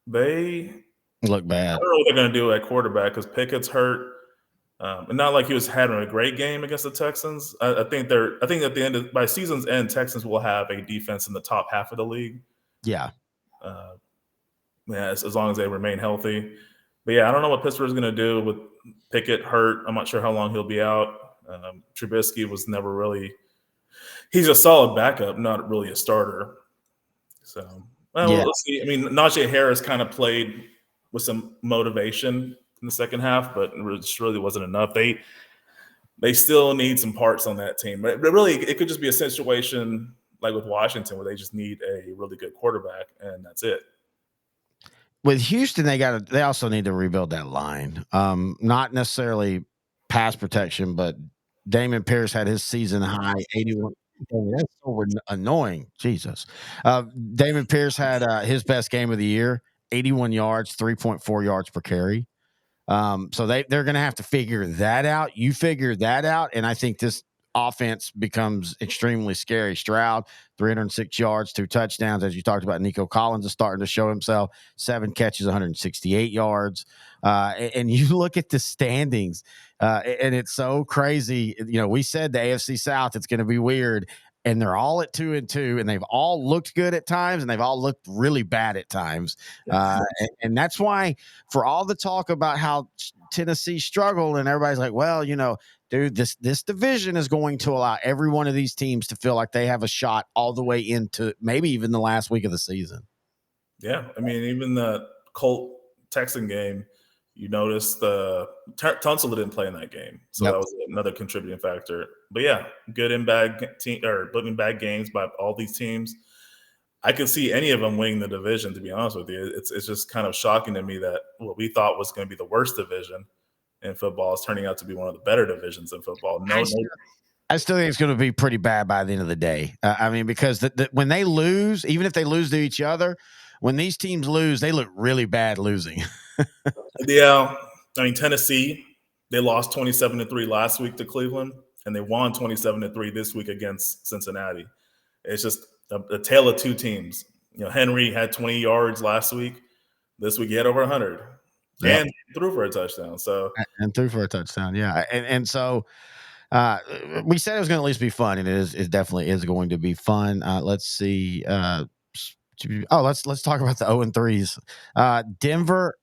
they look bad. I don't know what they're going to do at quarterback because Pickett's hurt. And not like he was having a great game against the Texans. I think at the end by season's end, Texans will have a defense in the top half of the league. Yeah. As long as they remain healthy. But yeah, I don't know what Pittsburgh's going to do with Pickett hurt. I'm not sure how long he'll be out. Trubisky was never really – he's a solid backup, not really a starter. So, let's see. I mean, Najee Harris kind of played with some motivation in the second half, but it just really wasn't enough. They still need some parts on that team. But really, it could just be a situation like with Washington where they just need a really good quarterback, and that's it. With Houston, they also need to rebuild that line. Not necessarily pass protection, but Damon Pierce had his season high 81. That's so annoying. Jesus. Damon Pierce had his best game of the year, 81 yards, 3.4 yards per carry. So they're going to have to figure that out. You figure that out, and I think this offense becomes extremely scary. Stroud, 306 yards, 2 touchdowns. As you talked about, Nico Collins is starting to show himself, 7 catches, 168 yards. And you look at the standings, and it's so crazy. We said the AFC South, it's going to be weird. And they're all at 2-2, and they've all looked good at times, and they've all looked really bad at times. And that's why, for all the talk about how Tennessee struggled, and everybody's like, well, dude, this division is going to allow every one of these teams to feel like they have a shot all the way into maybe even the last week of the season. Yeah, I mean, even the Colt Texan game, you notice the Tunsil didn't play in that game, so that was another contributing factor. But yeah, good and bad team or good and bad games by all these teams. I can see any of them winning the division. To be honest with you, it's just kind of shocking to me that what we thought was going to be the worst division in football is turning out to be one of the better divisions in football. I still think it's going to be pretty bad by the end of the day. I mean, because when they lose, even if they lose to each other, when these teams lose, they look really bad losing. Yeah, I mean, Tennessee, they lost 27-3 last week to Cleveland, and they won 27-3 this week against Cincinnati. It's just a tale of two teams. Henry had 20 yards last week. This week he had over 100 and threw for a touchdown. And threw for a touchdown, yeah. And so we said it was going to at least be fun, and it definitely is going to be fun. Let's see. Let's talk about the 0-3s. Denver.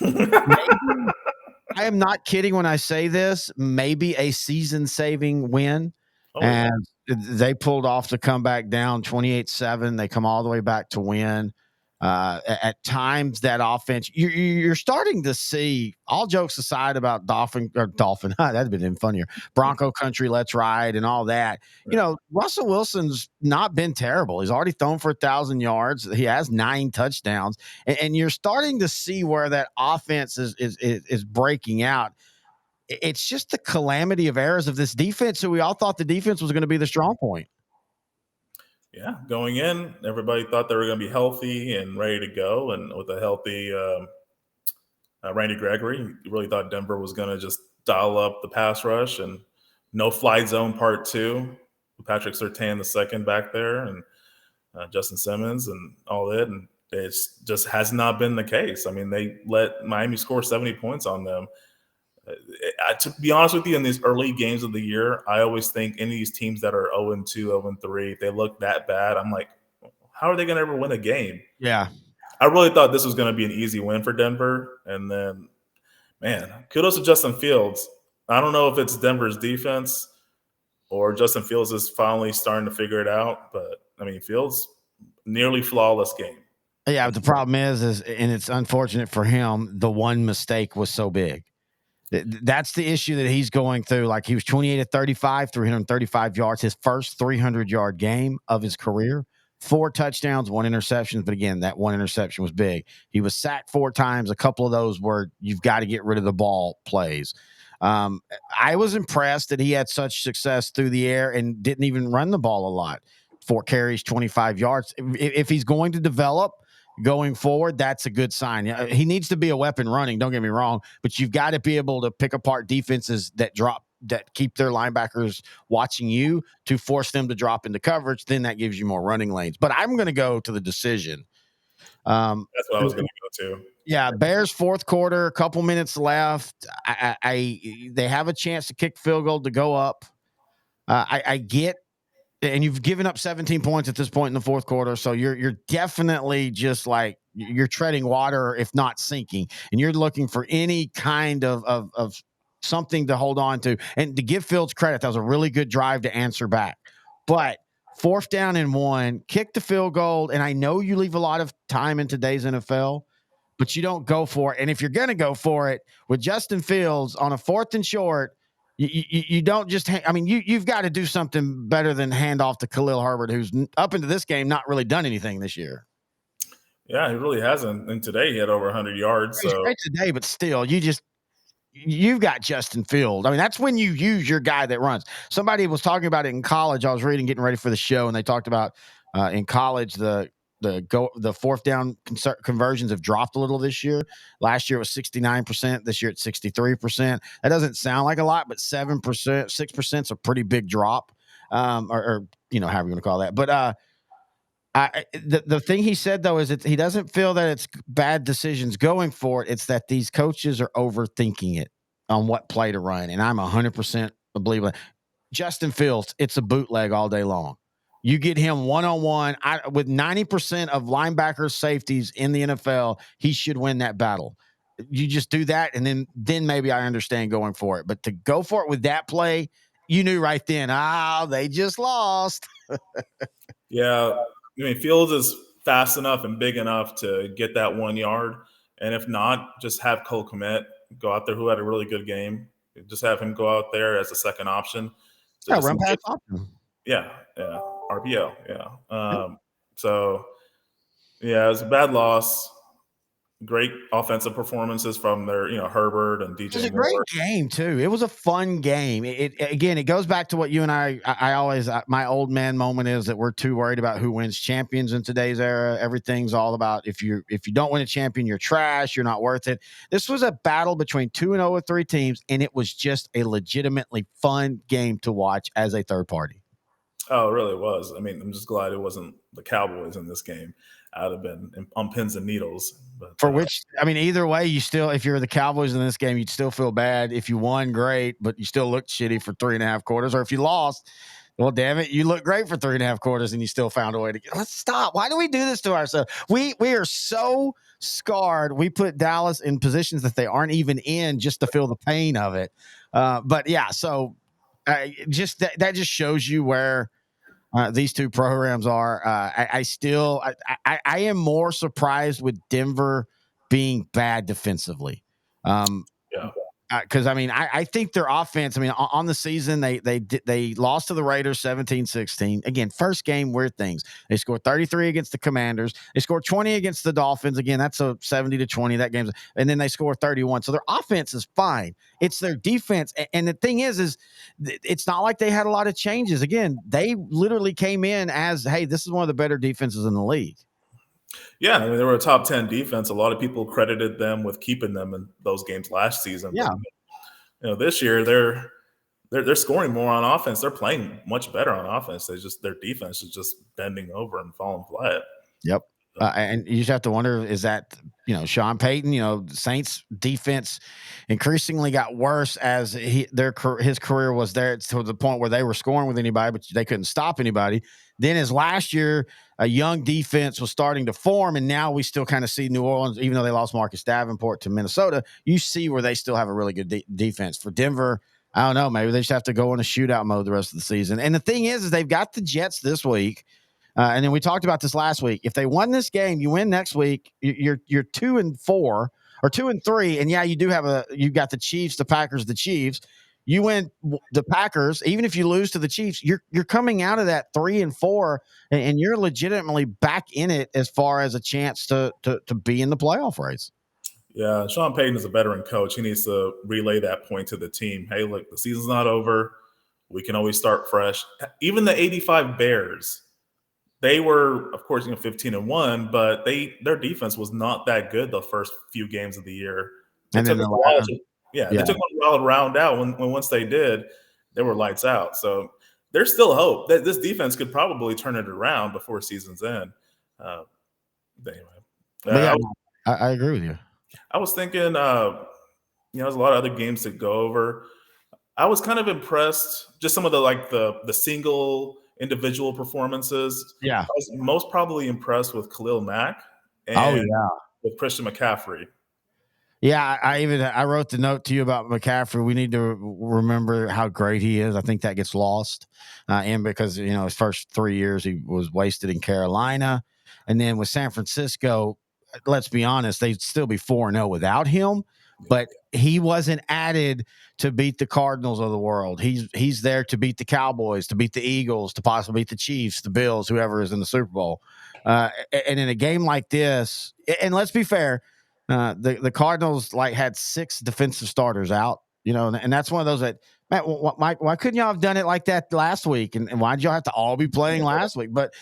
I am not kidding when I say this. Maybe a season-saving win, and they pulled off the comeback down 28-7. They come all the way back to win. At times, that offense, you're starting to see, all jokes aside about Dolphin, that'd been even funnier, Bronco country, let's ride, and all that. Russell Wilson's not been terrible. He's already thrown for 1,000 yards. He has 9 touchdowns, and you're starting to see where that offense is breaking out. It's just the calamity of errors of this defense. So we all thought the defense was going to be the strong point. Yeah, going in, everybody thought they were going to be healthy and ready to go, and with a healthy Randy Gregory, you really thought Denver was going to just dial up the pass rush and no fly zone part 2. Patrick Surtain the second back there, and Justin Simmons and all that, and it just has not been the case. I mean, they let Miami score 70 points on them. To be honest with you, in these early games of the year, I always think any of these teams that are 0-2, 0-3, if they look that bad, I'm like, how are they going to ever win a game? Yeah. I really thought this was going to be an easy win for Denver. And then, man, kudos to Justin Fields. I don't know if it's Denver's defense or Justin Fields is finally starting to figure it out. But, I mean, Fields, nearly flawless game. Yeah, but the problem is, and it's unfortunate for him, the one mistake was so big. That's the issue that he's going through. Like, he was 28 of 35, 335 yards, his first 300-yard game of his career. 4 touchdowns, 1 interception. But again, that 1 interception was big. He was sacked 4 times. A couple of those were you've got to get rid of the ball plays. I was impressed that he had such success through the air and didn't even run the ball a lot. 4 carries, 25 yards. If he's going to develop going forward, that's a good sign. He needs to be a weapon running, don't get me wrong, but you've got to be able to pick apart defenses that keep their linebackers watching you to force them to drop into coverage. Then that gives you more running lanes. But I'm going to go to the decision. That's what I was going to go to. Yeah, Bears fourth quarter, a couple minutes left. They have a chance to kick field goal to go up. I get, and you've given up 17 points at this point in the fourth quarter, so you're definitely just like you're treading water, if not sinking, and you're looking for any kind of something to hold on to. And to give Fields credit, that was a really good drive to answer back. But 4th down and 1, kick the field goal, and I know you leave a lot of time in today's NFL, but you don't go for it. And if you're going to go for it with Justin Fields on a 4th and short, you don't just you've got to do something better than hand off to Khalil Herbert, who's up into this game not really done anything this year. Yeah, he really hasn't. And today he had over 100 yards. He's great today, but still, you've got Justin Fields. I mean, that's when you use your guy that runs. Somebody was talking about it in college. I was getting ready for the show, and they talked about in college the 4th down conversions have dropped a little this year. Last year it was 69%. This year it's 63%. That doesn't sound like a lot, but 7%, 6% is a pretty big drop. Or however you want to call that. But the thing he said though is he doesn't feel that it's bad decisions going for it. It's that these coaches are overthinking it on what play to run. And I'm 100% a believer. Justin Fields, it's a bootleg all day long. You get him one-on-one with 90% of linebackers, safeties in the NFL, he should win that battle. You just do that, and then maybe I understand going for it. But to go for it with that play, you knew right then, they just lost. Yeah, I mean, Fields is fast enough and big enough to get that 1 yard. And if not, just have Cole Kmet go out there, who had a really good game. Just have him go out there as a second option. Yeah, run pass option. Yeah. RPO, yeah. So, yeah, it was a bad loss. Great offensive performances from their, Herbert and DJ. It was a great game too. It was a fun game. It goes back to what you and I always, my old man moment is that we're too worried about who wins champions in today's era. Everything's all about if you don't win a champion, you're trash. You're not worth it. This was a battle between 2-0-3 teams, and it was just a legitimately fun game to watch as a third party. Oh, it really was. I mean, I'm just glad it wasn't the Cowboys in this game. I'd have been on pins and needles. But, either way, if you're the Cowboys in this game, you'd still feel bad. If you won, great, but you still looked shitty for 3.5 quarters. Or if you lost, well, damn it, you look great for 3.5 quarters and you still found a way to get. Let's stop. Why do we do this to ourselves? We are so scarred. We put Dallas in positions that they aren't even in just to feel the pain of it. But yeah, so that just shows you where These two programs are. I am more surprised with Denver being bad defensively. Yeah. Because I think their offense, on the season, they lost to the Raiders 17-16. Again, first game, weird things. They scored 33 against the Commanders. They scored 20 against the Dolphins. Again, that's a 70-20. That game's, and then they scored 31. So their offense is fine. It's their defense. And the thing is it's not like they had a lot of changes. Again, they literally came in as, hey, this is one of the better defenses in the league. Yeah, I mean, they were a top 10 defense. A lot of people credited them with keeping them in those games last season. Yeah. But, this year they're scoring more on offense. They're playing much better on offense. Their defense is just bending over and falling flat. Yep. And you just have to wonder, is that, Sean Payton, Saints defense increasingly got worse as his career was there to the point where they were scoring with anybody, but they couldn't stop anybody. Then as last year, a young defense was starting to form, and now we still kind of see New Orleans, even though they lost Marcus Davenport to Minnesota, you see where they still have a really good defense. For Denver, I don't know, maybe they just have to go in a shootout mode the rest of the season. And the thing is they've got the Jets this week. And then we talked about this last week. If they won this game, you win next week. You're 2-4 or 2-3, and yeah, you've got the Chiefs, the Packers, the Chiefs. You win the Packers, even if you lose to the Chiefs, you're coming out of that 3-4, and you're legitimately back in it as far as a chance to be in the playoff race. Yeah, Sean Payton is a veteran coach. He needs to relay that point to the team. Hey, look, the season's not over. We can always start fresh. Even the 85 Bears. They were, of course, 15-1, but their defense was not that good the first few games of the year. They took a while to round out. When once they did, they were lights out. So there's still hope that this defense could probably turn it around before season's end. Anyway, I agree with you. I was thinking, there's a lot of other games to go over. I was kind of impressed, just some of the single individual performances. Yeah. I was most probably impressed with Khalil Mack and with Christian McCaffrey. Yeah, I wrote the note to you about McCaffrey. We need to remember how great he is. I think that gets lost, and because his first 3 years he was wasted in Carolina, and then with San Francisco, let's be honest, they'd still be 4-0 without him. But he wasn't added to beat the Cardinals of the world. He's there to beat the Cowboys, to beat the Eagles, to possibly beat the Chiefs, the Bills, whoever is in the Super Bowl. And in a game like this, and let's be fair, the Cardinals had 6 defensive starters out, and that's one of those that, Matt, why couldn't y'all have done it like that last week? And why did y'all have to all be playing last week? But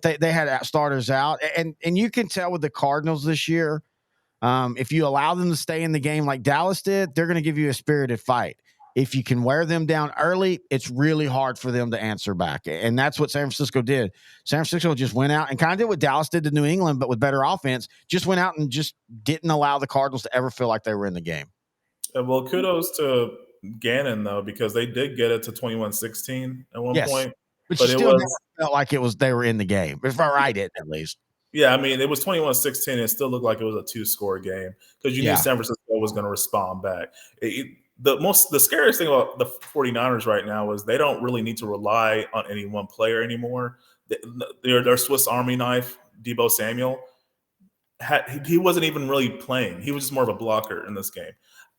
they had starters out, and you can tell with the Cardinals this year. If you allow them to stay in the game like Dallas did, they're going to give you a spirited fight. If you can wear them down early, it's really hard for them to answer back. And that's what San Francisco did. San Francisco just went out and kind of did what Dallas did to New England, but with better offense, just went out and just didn't allow the Cardinals to ever feel like they were in the game. Well, kudos to Gannon, though, because they did get it to 21-16 at one point. But it still felt like they were in the game. If I did, at least. Yeah, it was 21-16. It still looked like it was a 2-score game because you knew San Francisco was going to respond back. The scariest thing about the 49ers right now is they don't really need to rely on any one player anymore. Their Swiss Army knife, Deebo Samuel, he wasn't even really playing. He was just more of a blocker in this game.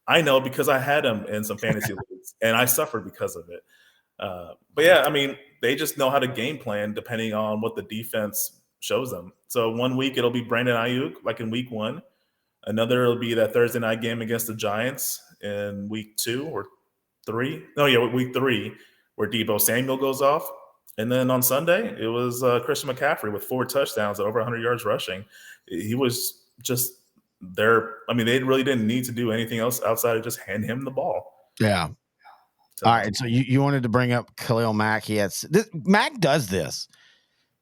I know because I had him in some fantasy leagues, and I suffered because of it. But yeah, they just know how to game plan depending on what the defense shows them. So 1 week it'll be Brandon Ayuk, like in week 1. Another it'll be that Thursday night game against the Giants in week 2 or 3. Week 3, where Deebo Samuel goes off. And then on Sunday, it was Christian McCaffrey with 4 touchdowns at over 100 yards rushing. He was just there. They really didn't need to do anything else outside of just hand him the ball. Yeah. All right. So you wanted to bring up Khalil Mack. Mack does this.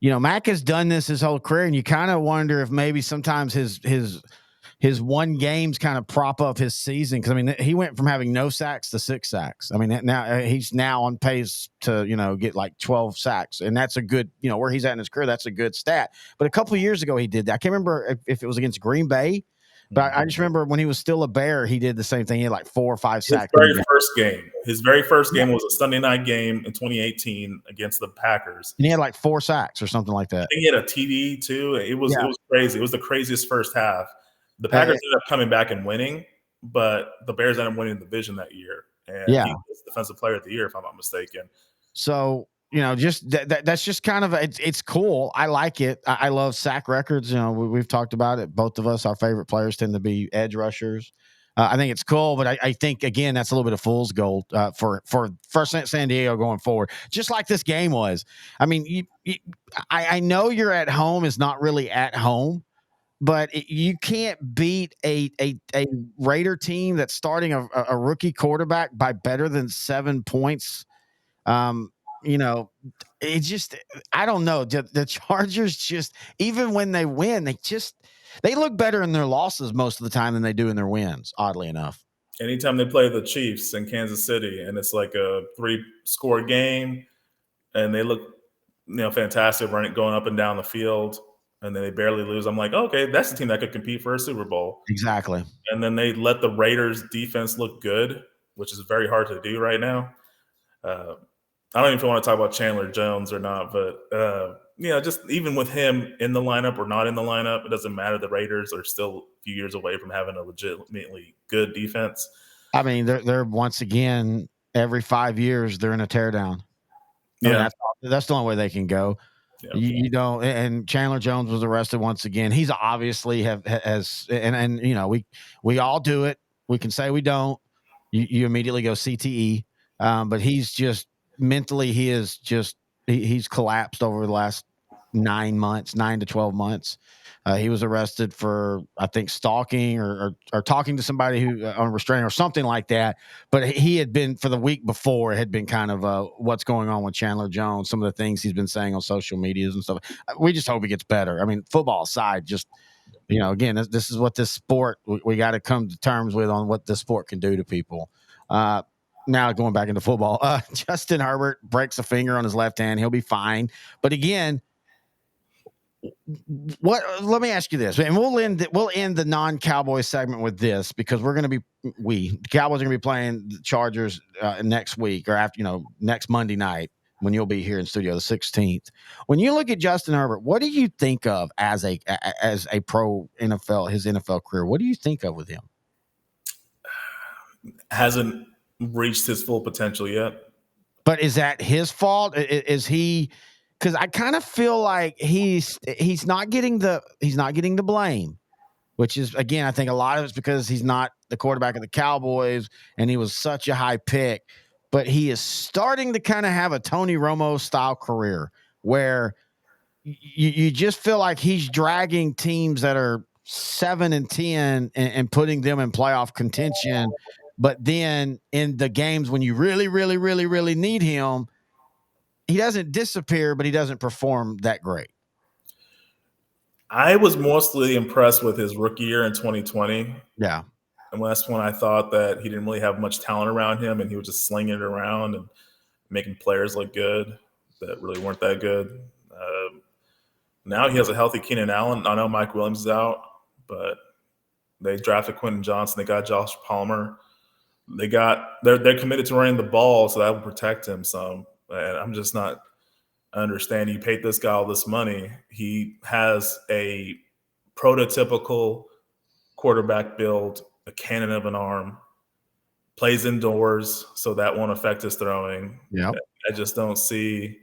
Mack has done this his whole career, and you kind of wonder if maybe sometimes his one games kind of prop up his season. Because he went from having no sacks to 6 sacks. Now he's on pace to get like 12 sacks, and that's a good where he's at in his career. That's a good stat. But a couple of years ago he did that. I can't remember if it was against Green Bay But I just remember when he was still a Bear, he did the same thing. He had like 4 or 5 sacks. His very first game was a Sunday night game in 2018 against the Packers. And he had like 4 sacks or something like that. I think he had a TD too. It was crazy. It was the craziest first half. The Packers ended up coming back and winning, but the Bears ended up winning the division that year. And he was Defensive Player of the Year, if I'm not mistaken. So, just that's just kind of it's cool. I like it. I love sack records. We've talked about it. Both of us, our favorite players tend to be edge rushers. I think it's cool, but I think again that's a little bit of fool's gold for San Diego going forward. Just like this game was. I mean, I know you're at home is not really at home, but you can't beat a Raider team that's starting a rookie quarterback by better than 7 points. It just, I don't know. The Chargers just, even when they win, they look better in their losses most of the time than they do in their wins, oddly enough. Anytime they play the Chiefs in Kansas City and it's like a 3-score game and they look, fantastic going up and down the field and then they barely lose, I'm like, okay, that's the team that could compete for a Super Bowl. Exactly. And then they let the Raiders defense look good, which is very hard to do right now. I don't even know if I want to talk about Chandler Jones or not, but just even with him in the lineup or not in the lineup, it doesn't matter. The Raiders are still a few years away from having a legitimately good defense. I mean, they're once again every 5 years they're in a teardown. That's the only way they can go. Yeah. You don't. And Chandler Jones was arrested once again. He's obviously has we all do it. We can say we don't. You immediately go CTE, but he's just. Mentally, he's collapsed over the last 9 to 12 months. He was arrested for, I think, stalking or talking to somebody who on restraint or something like that. But he had been, for the week before, it had been kind of what's going on with Chandler Jones, some of the things he's been saying on social medias and stuff. We just hope he gets better. I mean, football aside, just, again, this is what this sport, we got to come to terms with on what this sport can do to people. Now going back into football, Justin Herbert breaks a finger on his left hand. He'll be fine. But again, let me ask you this, and we'll end the non-Cowboys segment with this because the Cowboys are going to be playing the Chargers next week or after, next Monday night when you'll be here in studio, the 16th. When you look at Justin Herbert, what do you think of as a pro NFL, his NFL career? What do you think of with him? Hasn't reached his full potential yet. But is that his fault? Is he? Because I kind of feel like he's not getting the blame, which is, again, I think a lot of it's because he's not the quarterback of the Cowboys and he was such a high pick. But he is starting to kind of have a Tony Romo style career where you just feel like he's dragging teams that are 7-10 and putting them in playoff contention. But then in the games when you really, really, really, really need him, he doesn't disappear, but he doesn't perform that great. I was mostly impressed with his rookie year in 2020. Yeah. And that's when I thought that he didn't really have much talent around him and he was just slinging it around and making players look good that really weren't that good. Now he has a healthy Keenan Allen. I know Mike Williams is out, but they drafted Quentin Johnson. They got Josh Palmer. They're committed to running the ball, so that will protect him some. And I'm just not understanding. You paid this guy all this money. He has a prototypical quarterback build, a cannon of an arm, plays indoors, so that won't affect his throwing. Yeah, I just don't see.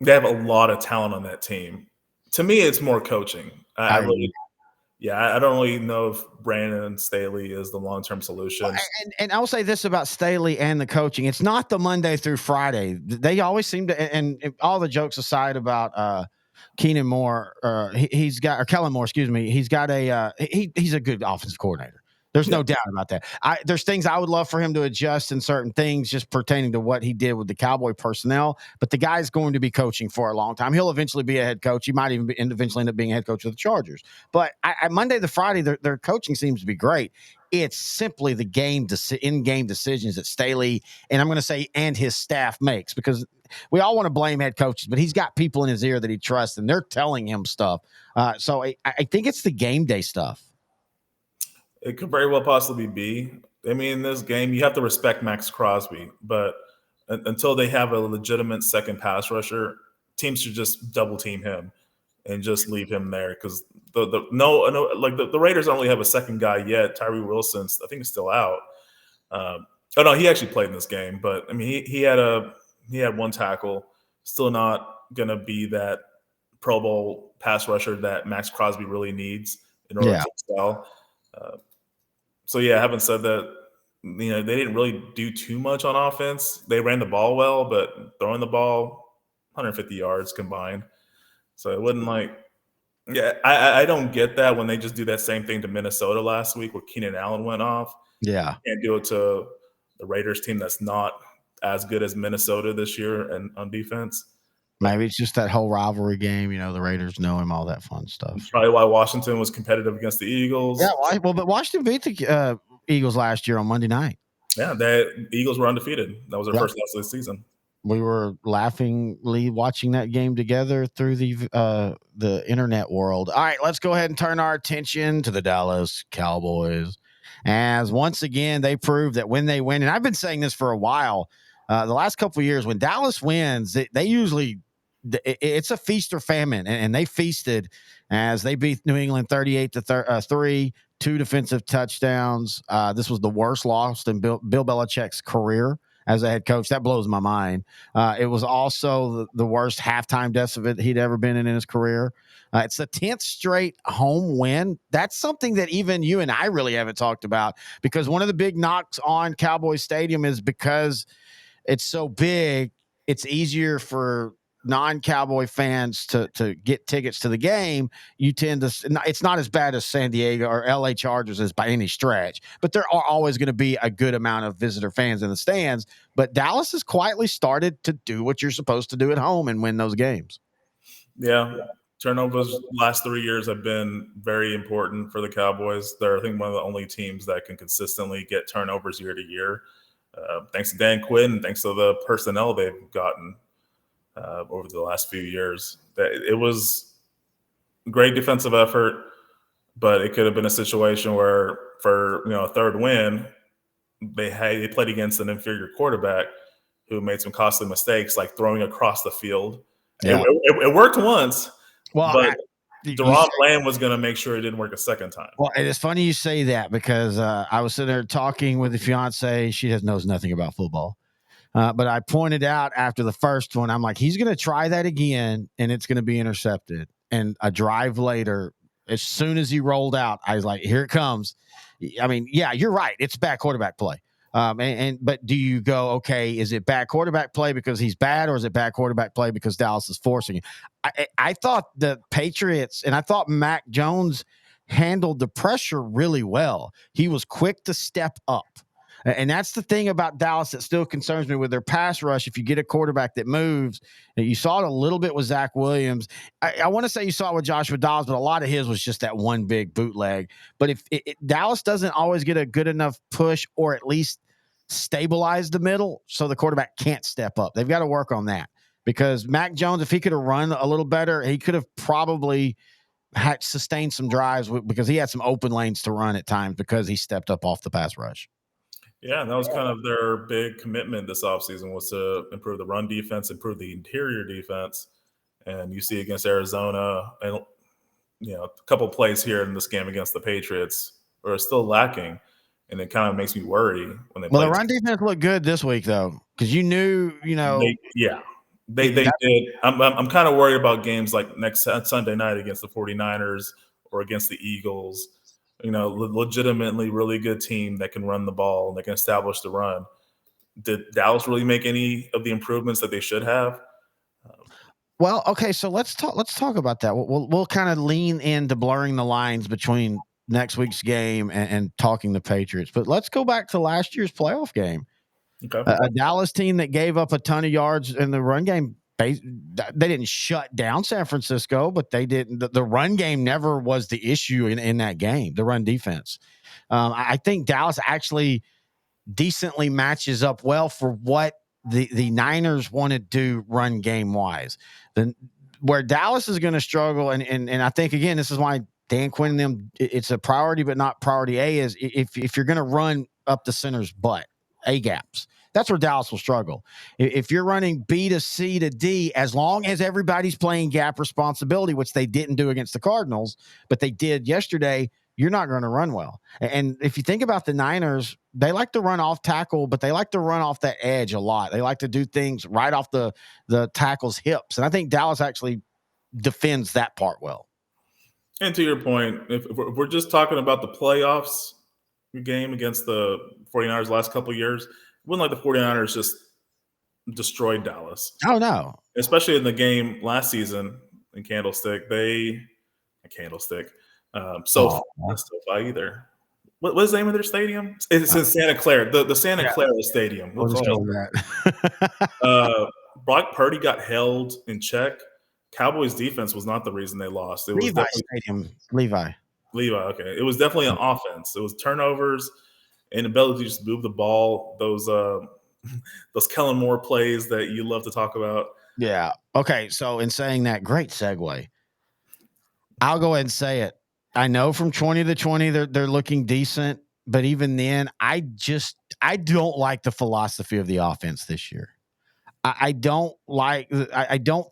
They have a lot of talent on that team. To me, it's more coaching. I don't really know if Brandon Staley is the long-term solution. And I will say this about Staley and the coaching. It's not the Monday through Friday. They always seem to, and all the jokes aside about Kellen Moore, he's got he's a good offensive coordinator. There's no doubt about that. There's things I would love for him to adjust in certain things just pertaining to what he did with the Cowboy personnel. But the guy's going to be coaching for a long time. He'll eventually be a head coach. He might even eventually end up being a head coach of the Chargers. But Monday to Friday, their coaching seems to be great. It's simply the in-game decisions that Staley, and I'm going to say, and his staff makes, because we all want to blame head coaches, but he's got people in his ear that he trusts, and they're telling him stuff. So I think it's the game day stuff. It could very well possibly be. I mean, in this game, you have to respect Max Crosby, but until they have a legitimate second pass rusher, teams should just double team him and just leave him there because the Raiders don't really have a second guy yet. Tyree Wilson's I think is still out. Oh no, he actually played in this game, but I mean he had one tackle. Still not gonna be that Pro Bowl pass rusher that Max Crosby really needs in order to excel. So yeah, having said that, they didn't really do too much on offense. They ran the ball well, but throwing the ball 150 yards combined. So it wasn't like, yeah, I don't get that when they just do that same thing to Minnesota last week where Keenan Allen went off. Yeah. You can't do it to the Raiders team that's not as good as Minnesota this year and on defense. Maybe it's just that whole rivalry game. The Raiders know him, all that fun stuff. That's probably why Washington was competitive against the Eagles. Yeah, but Washington beat the Eagles last year on Monday night. Yeah, the Eagles were undefeated. That was their first loss of the season. We were laughingly watching that game together through the internet world. All right, let's go ahead and turn our attention to the Dallas Cowboys, as once again they proved that when they win, and I've been saying this for a while, the last couple of years, when Dallas wins, they usually it's a feast or famine, and they feasted as they beat New England 38-3, 2 defensive touchdowns. This was the worst loss in Bill Belichick's career as a head coach. That blows my mind. It was also the worst halftime deficit he'd ever been in his career. It's the 10th straight home win. That's something that even you and I really haven't talked about, because one of the big knocks on Cowboys Stadium is because it's so big, it's easier for non-Cowboy fans to get tickets to the game. You tend to, it's not as bad as San Diego or LA Chargers is by any stretch, but there are always going to be a good amount of visitor fans in the stands. But Dallas has quietly started to do what you're supposed to do at home and win those games. Yeah. Turnovers last 3 years have been very important for the Cowboys. They're, I think, one of the only teams that can consistently get turnovers year to year. Thanks to Dan Quinn, thanks to the personnel they've gotten over the last few years. It was a great defensive effort, but it could have been a situation where for a third win, they played against an inferior quarterback who made some costly mistakes, like throwing across the field. Yeah. It worked once, but Deron Bland was going to make sure it didn't work a second time. Well, and it's funny you say that, because I was sitting there talking with the fiance. She knows nothing about football. But I pointed out after the first one, I'm like, he's going to try that again, and it's going to be intercepted. And a drive later, as soon as he rolled out, I was like, here it comes. I mean, yeah, you're right. It's bad quarterback play. But do you go, okay, is it bad quarterback play because he's bad, or is it bad quarterback play because Dallas is forcing it? I thought the Patriots, and I thought Mac Jones handled the pressure really well. He was quick to step up. And that's the thing about Dallas that still concerns me with their pass rush. If you get a quarterback that moves, and you saw it a little bit with Zach Williams. I want to say you saw it with Joshua Dobbs, but a lot of his was just that one big bootleg. But if Dallas doesn't always get a good enough push, or at least stabilize the middle so the quarterback can't step up, they've got to work on that. Because Mac Jones, if he could have run a little better, he could have probably had sustained some drives because he had some open lanes to run at times because he stepped up off the pass rush. Yeah, and that was kind of their big commitment this offseason, was to improve the run defense, improve the interior defense. And you see against Arizona, and a couple plays here in this game against the Patriots are still lacking. And it kind of makes me worry when they play. Well, the run defense looked good this week, though, because you knew, they did. I'm kind of worried about games like next Sunday night against the 49ers or against the Eagles. Legitimately really good team that can run the ball and they can establish the run. Did Dallas really make any of the improvements that they should have? Well, okay, so let's talk about that. We'll kind of lean into blurring the lines between next week's game and talking the Patriots. But let's go back to last year's playoff game. Okay. A Dallas team that gave up a ton of yards in the run game. They didn't shut down San Francisco, but they didn't. The run game never was the issue in that game, the run defense. I think Dallas actually decently matches up well for what the Niners want to do run game wise. Where Dallas is going to struggle, and I think, again, this is why Dan Quinn and them, it's a priority, but not priority A. Is if you're going to run up the center's butt, A gaps. That's where Dallas will struggle. If you're running B to C to D, as long as everybody's playing gap responsibility, which they didn't do against the Cardinals, but they did yesterday, you're not going to run well. And if you think about the Niners, they like to run off tackle, but they like to run off that edge a lot. They like to do things right off the tackle's hips. And I think Dallas actually defends that part well. And to your point, if we're just talking about the playoffs game against the 49ers last couple of years, it wasn't like the 49ers just destroyed Dallas. Oh, no. Especially in the game last season in Candlestick. SoFi either. What is the name of their stadium? It's in Santa Clara. The Santa Clara Stadium. We'll just go with that. Brock Purdy got held in check. Cowboys defense was not the reaon they lost. It was Levi Stadium. Levi. Okay. It was definitely an offense. It was turnovers and ability to just move the ball. Those Kellen Moore plays that you love to talk about. Yeah. Okay. So in saying that, great segue. I'll go ahead and say it. I know from 20 to 20 they're looking decent, but even then, I don't like the philosophy of the offense this year. I don't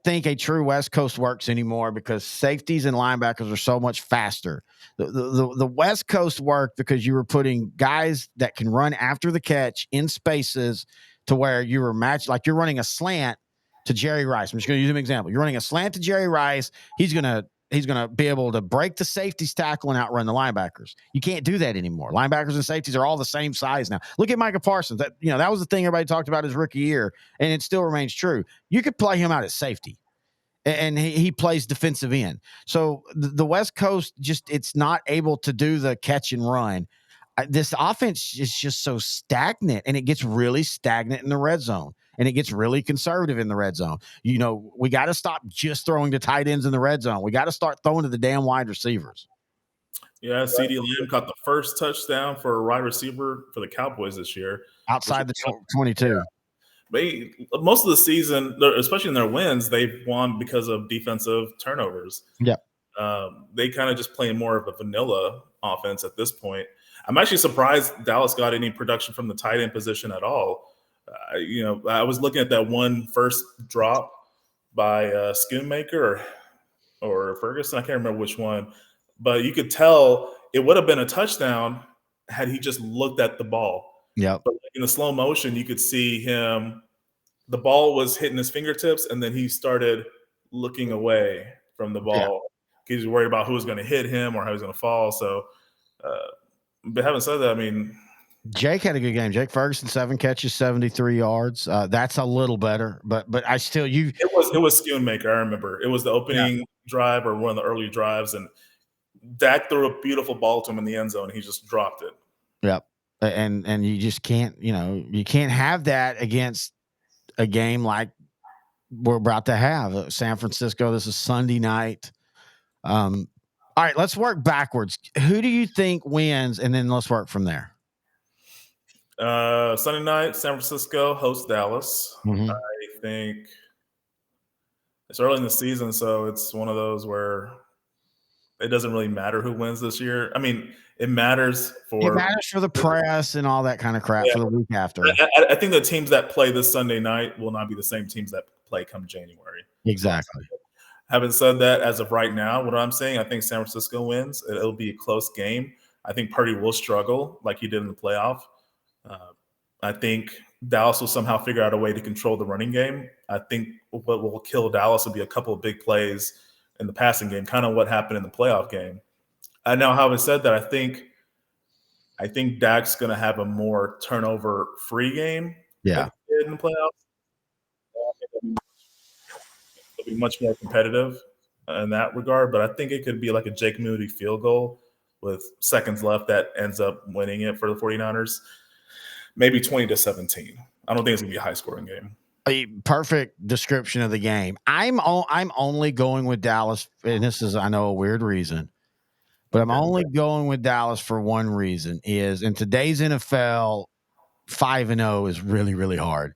think a true West Coast works anymore because safeties and linebackers are so much faster. The West Coast worked because you were putting guys that can run after the catch in spaces to where you were matched, like you're running a slant to Jerry Rice. I'm just going to use an example. You're running a slant to Jerry Rice. He's going to be able to break the safeties tackle and outrun the linebackers. You can't do that anymore. Linebackers and safeties are all the same size now. Look at Micah Parsons. That was the thing everybody talked about his rookie year, and it still remains true. You could play him out at safety, and he plays defensive end. So the West Coast it's not able to do the catch and run. This offense is just so stagnant, and it gets really stagnant in the red zone. And it gets really conservative in the red zone. We got to stop just throwing to tight ends in the red zone. We got to start throwing to the damn wide receivers. Yeah, CeeDee Lamb caught the first touchdown for a wide receiver for the Cowboys this year. Outside the 22. Yeah. Most of the season, especially in their wins, they've won because of defensive turnovers. Yeah. They kind of just play more of a vanilla offense at this point. I'm actually surprised Dallas got any production from the tight end position at all. I was looking at that one first drop by Schoonmaker or Ferguson. I can't remember which one, but you could tell it would have been a touchdown had he just looked at the ball. Yeah. But in the slow motion, you could see him. The ball was hitting his fingertips, and then he started looking away from the ball. Yeah. He was worried about who was going to hit him or how he was going to fall. So, but having said that, I mean, Jake had a good game. Jake Ferguson, 7 catches, 73 yards. That's a little better, but I still It was Schoonmaker. I remember it was the opening drive or one of the early drives, and Dak threw a beautiful ball to him in the end zone. And he just dropped it. Yep, and you just can't. You can't have that against a game like we're about to have San Francisco. This is Sunday night. All right, let's work backwards. Who do you think wins, and then let's work from there. Sunday night, San Francisco hosts Dallas. Mm-hmm. I think it's early in the season, so it's one of those where it doesn't really matter who wins this year. I mean, it matters for the press and all that kind of crap for the week after. I think the teams that play this Sunday night will not be the same teams that play come January. Exactly. Having said that, as of right now, what I'm saying, I think San Francisco wins. It'll be a close game. I think Purdy will struggle like he did in the playoff. I think Dallas will somehow figure out a way to control the running game. I think what will kill Dallas will be a couple of big plays in the passing game, kind of what happened in the playoff game. Now, having said that, I think Dak's going to have a more turnover-free game. Yeah, in the playoffs, it'll be much more competitive in that regard. But I think it could be like a Jake Moody field goal with seconds left that ends up winning it for the 49ers. Maybe 20-17. I don't think it's going to be a high-scoring game. A perfect description of the game. I'm only going with Dallas, and this is, I know, a weird reason, but I'm only going with Dallas for one reason: is in today's NFL, 5-0 is really, really hard.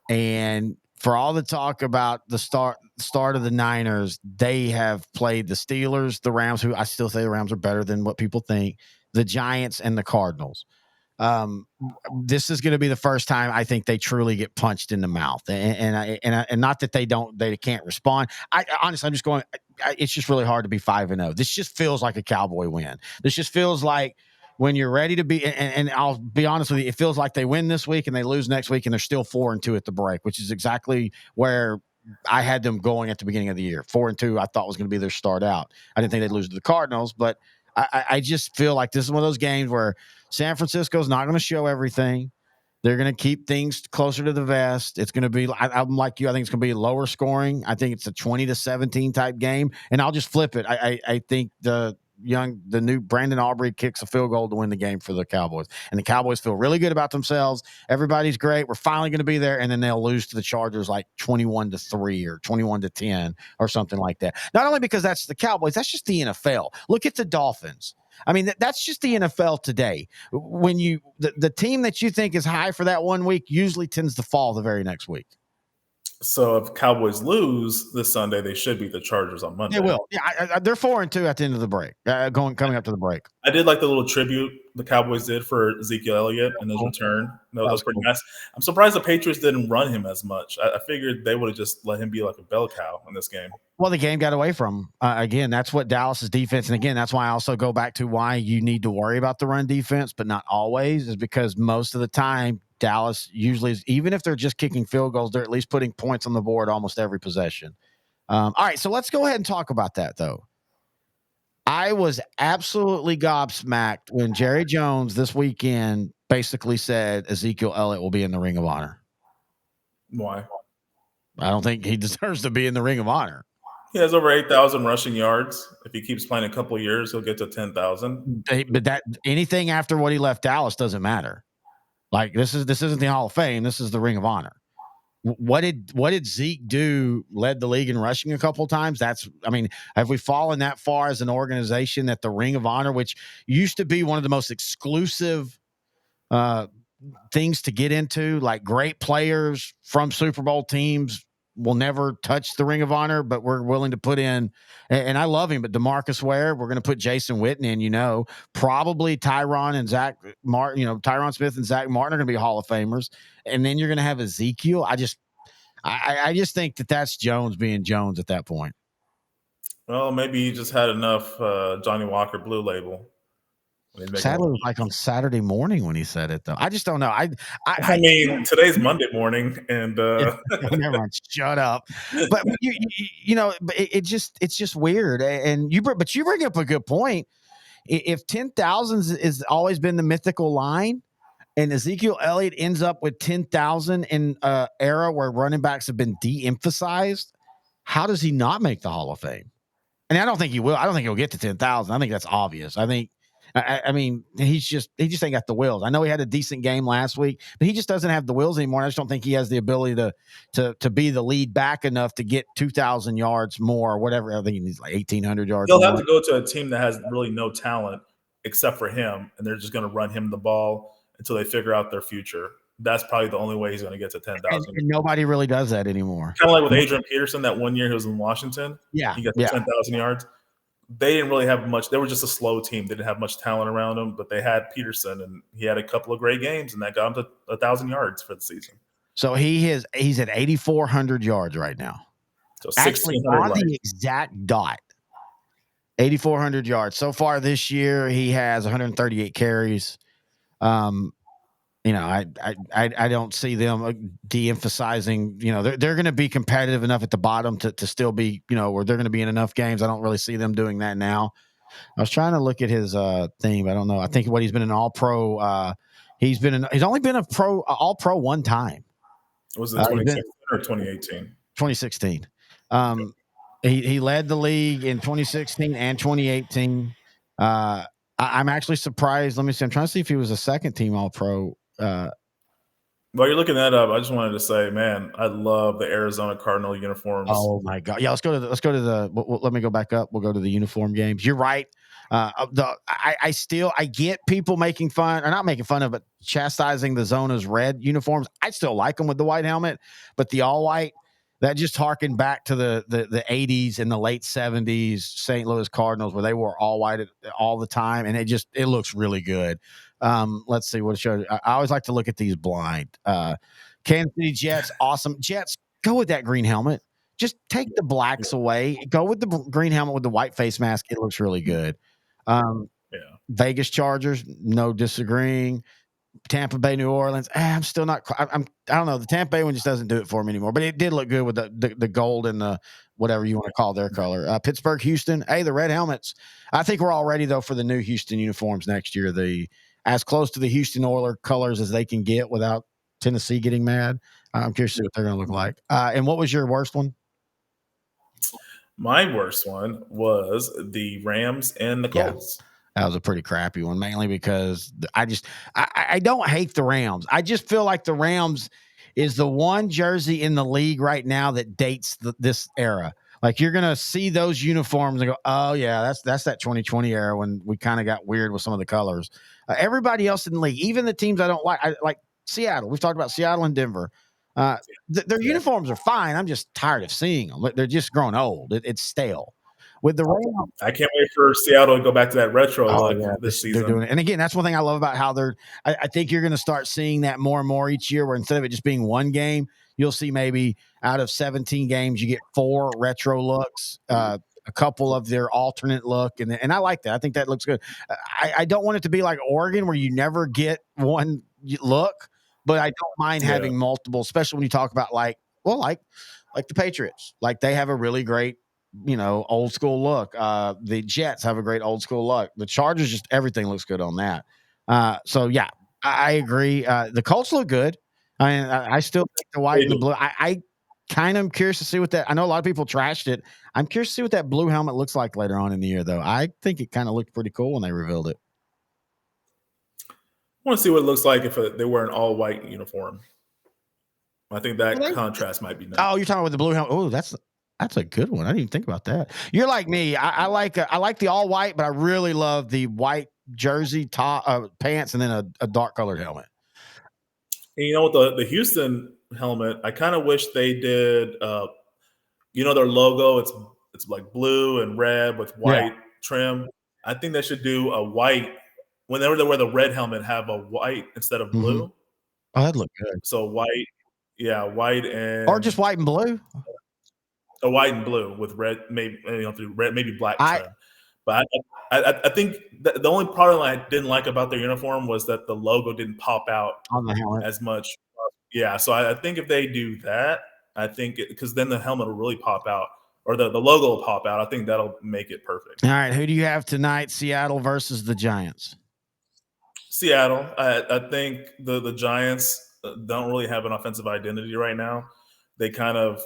And for all the talk about the start, start of the Niners, they have played the Steelers, the Rams, who I still say the Rams are better than what people think, the Giants, and the Cardinals. This is going to be the first time I think they truly get punched in the mouth, and not that they can't respond. Honestly, I'm just going. It's just really hard to be 5-0. This just feels like a Cowboy win. This just feels like when you're ready to be. And I'll be honest with you, it feels like they win this week and they lose next week, and they're still 4-2 at the break, which is exactly where I had them going at the beginning of the year. 4-2, I thought was going to be their start out. I didn't think they'd lose to the Cardinals, but I just feel like this is one of those games where San Francisco's not going to show everything. They're going to keep things closer to the vest. It's going to be, I'm like you, I think it's going to be lower scoring. I think it's a 20-17 type game. And I'll just flip it. I think the new Brandon Aubrey kicks a field goal to win the game for the Cowboys. And the Cowboys feel really good about themselves. Everybody's great. We're finally going to be there. And then they'll lose to the Chargers like 21-3 or 21-10 or something like that. Not only because that's the Cowboys, that's just the NFL. Look at the Dolphins. I mean, that's just the NFL today. When the team that you think is high for that 1 week usually tends to fall the very next week. So if Cowboys lose this Sunday, they should beat the Chargers on Monday. They will. Yeah, they're 4-2 at the end of the break. Coming up to the break. I did like the little tribute the Cowboys did for Ezekiel Elliott and his return. No, that was pretty nice. I'm surprised the Patriots didn't run him as much. I figured they would have just let him be like a bell cow in this game. Well, the game got away from him. Again, that's what Dallas's defense, and again, that's why I also go back to why you need to worry about the run defense, but not always, is because most of the time Dallas usually is, even if they're just kicking field goals, they're at least putting points on the board almost every possession. All right, so let's go ahead and talk about that, though. I was absolutely gobsmacked when Jerry Jones this weekend basically said Ezekiel Elliott will be in the Ring of Honor. Why? I don't think he deserves to be in the Ring of Honor. He has over 8,000 rushing yards. If he keeps playing a couple of years, he'll get to 10,000. But that anything after what he left Dallas doesn't matter. Like this isn't the Hall of Fame. This is the Ring of Honor. What did Zeke do? Led the league in rushing a couple of times. Have we fallen that far as an organization that the Ring of Honor, which used to be one of the most exclusive things to get into, like great players from Super Bowl teams will never touch the Ring of Honor, but we're willing to put in, and I love him, but DeMarcus Ware, we're going to put Jason Witten in, probably Tyron and Zach Martin, Tyron Smith and Zach Martin are going to be Hall of Famers. And then you're going to have Ezekiel. I just think that's Jones being Jones at that point. Well, maybe he just had enough Johnny Walker Blue Label. Sadly, it was like on Saturday morning when he said it, though. I just don't know. I mean, today's Monday morning, and never mind. Shut up. But it's just weird. And you bring up a good point. If 10,000 has always been the mythical line, and Ezekiel Elliott ends up with 10,000 in an era where running backs have been de-emphasized, how does he not make the Hall of Fame? And I don't think he will. I don't think he'll get to 10,000. I think that's obvious. I mean, he just ain't got the wheels. I know he had a decent game last week, but he just doesn't have the wheels anymore. I just don't think he has the ability to be the lead back enough to get 2,000 yards more or whatever. I think he needs like 1,800 yards. He'll have to go to a team that has really no talent except for him, and they're just going to run him the ball until they figure out their future. That's probably the only way he's going to get to 10,000. And nobody really does that anymore. Kind of like with Adrian Peterson that 1 year he was in Washington. Yeah. He got to 10,000 yards. They didn't really have much. They were just a slow team. They didn't have much talent around them, but they had Peterson, and he had a couple of great games, and that got him to 1,000 yards for the season. So he's at 8,400 yards right now. So 1,600 on the exact dot. 8,400 yards. So far this year, he has 138 carries. I don't see them de-emphasizing. They're going to be competitive enough at the bottom to still be, where they're going to be in enough games. I don't really see them doing that now. I was trying to look at his thing. I don't know. I think he's been an All-Pro. He's only been All-Pro one time. Was it 2016 or 2018? 2016. He led the league in 2016 and 2018. I'm actually surprised. Let me see. I'm trying to see if he was a second team All-Pro. While you're looking that up, I just wanted to say, man, I love the Arizona Cardinal uniforms. Oh my God! Yeah, let's go to the. Let me go back up. We'll go to the uniform games. You're right. I get people making fun, or not making fun of, but chastising the Zona's red uniforms. I still like them with the white helmet, but the all white. That just harkened back to the 80s and the late 70s St. Louis Cardinals where they wore all white all the time, and it looks really good. Let's see what it shows. I always like to look at these blind. Kansas City Jets, awesome. Jets, go with that green helmet. Just take the blacks away. Go with the green helmet with the white face mask. It looks really good. Vegas Chargers, no disagreeing. Tampa Bay, New Orleans. I'm still not. I don't know. The Tampa Bay one just doesn't do it for me anymore. But it did look good with the gold and the whatever you want to call their color. Pittsburgh, Houston. Hey, the red helmets. I think we're all ready though for the new Houston uniforms next year. As close to the Houston Oilers colors as they can get without Tennessee getting mad. I'm curious to see what they're going to look like. And what was your worst one? My worst one was the Rams and the Colts. Yeah. That was a pretty crappy one, mainly because I don't hate the Rams. I just feel like the Rams is the one jersey in the league right now that dates this era. Like you're gonna see those uniforms and go, oh yeah, that's that 2020 era when we kind of got weird with some of the colors. Everybody else in the league, even the teams I don't like, like Seattle. We've talked about Seattle and Denver. Their uniforms are fine. I'm just tired of seeing them. They're just growing old. It's stale. With the Rams, I can't wait for Seattle to go back to that retro look this season. They're doing it. And again, that's one thing I love about how I think you're going to start seeing that more and more each year, where instead of it just being one game, you'll see maybe out of 17 games, you get 4 retro looks, a couple of their alternate look. And I like that. I think that looks good. I don't want it to be like Oregon where you never get one look, but I don't mind having multiple, especially when you talk about like the Patriots. Like they have a really great, old school look. The Jets have a great old school look. The Chargers, just everything looks good on that. So yeah, I agree. The Colts look good. I still think the white and the blue. I kind of am curious to see what that. I know a lot of people trashed it. I'm curious to see what that blue helmet looks like later on in the year, though. I think it kind of looked pretty cool when they revealed it. I want to see what it looks like if they wear an all white uniform. I think that contrast might be nice. Oh, you're talking about the blue helmet. Oh, that's a good one. I didn't even think about that. You're like me. I like the all white, but I really love the white jersey top pants and then a dark colored helmet. And with the Houston helmet, I kind of wish they did. Their logo. It's like blue and red with white trim. I think they should do a white. Whenever they wear the red helmet, have a white instead of blue. Mm-hmm. Oh, that'd look good. So white. Yeah, white and or just white and blue. A white and blue with red, maybe red, maybe black trim. But I think the only part I didn't like about their uniform was that the logo didn't pop out on the helmet as much. Yeah, so I think if they do that, I think because then the helmet will really pop out, or the logo will pop out. I think that'll make it perfect. All right, who do you have tonight? Seattle versus the Giants. Seattle. I think the Giants don't really have an offensive identity right now. They kind of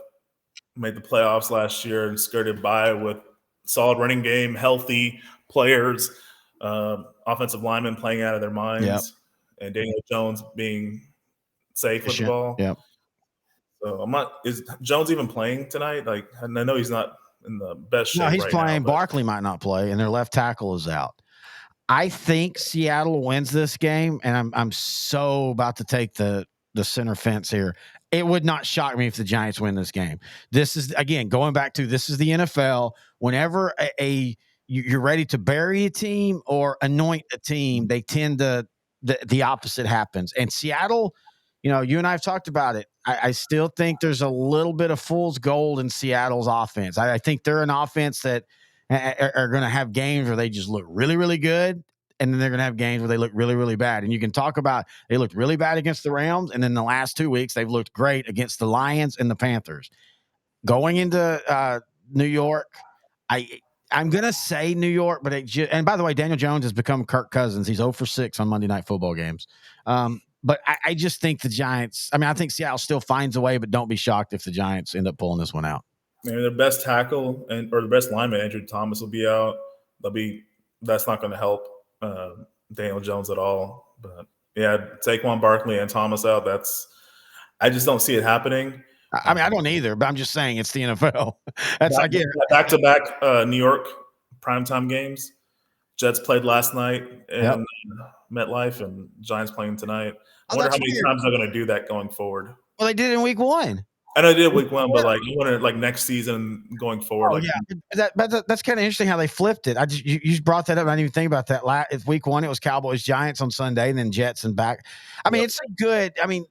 made the playoffs last year and skirted by with solid running game, healthy players, offensive linemen playing out of their minds, and Daniel Jones being safe with the ball. Yep. So is Jones even playing tonight? Like, I know he's not in the best shape. No, he's right playing. Now, Barkley might not play, and their left tackle is out. I think Seattle wins this game, and I'm so about to take the center fence here. It would not shock me if the Giants win this game. This is, again, going back to this is the NFL. Whenever you're ready to bury a team or anoint a team, they tend to the opposite happens. And Seattle, you and I have talked about it. I still think there's a little bit of fool's gold in Seattle's offense. I think they're an offense that are going to have games where they just look really, really good. And then they're going to have games where they look really, really bad. And you can talk about they looked really bad against the Rams. And then the last 2 weeks, they've looked great against the Lions and the Panthers. Going into New York, I'm going to say New York, but and by the way, Daniel Jones has become Kirk Cousins. He's 0 for 6 on Monday Night Football games. But I just think the Giants, I think Seattle still finds a way, but don't be shocked if the Giants end up pulling this one out. Their best tackle or the best lineman, Andrew Thomas, will be out. That's not going to help Daniel Jones at all. But yeah, Saquon Barkley and Thomas out. I just don't see it happening. I don't either, but I'm just saying it's the NFL. That's back-to-back New York primetime games. Jets played last night in MetLife, and Giants playing tonight. I wonder how many times they're going to do that going forward. Well, they did it in week 1. I know they did week 1, but like you want to like next season going forward, Oh like yeah, that's kind of interesting how they flipped it. You just brought that up. I didn't even think about that. It's week 1, it was Cowboys Giants on Sunday, and then Jets and back. I mean, yep. it's a good. I mean,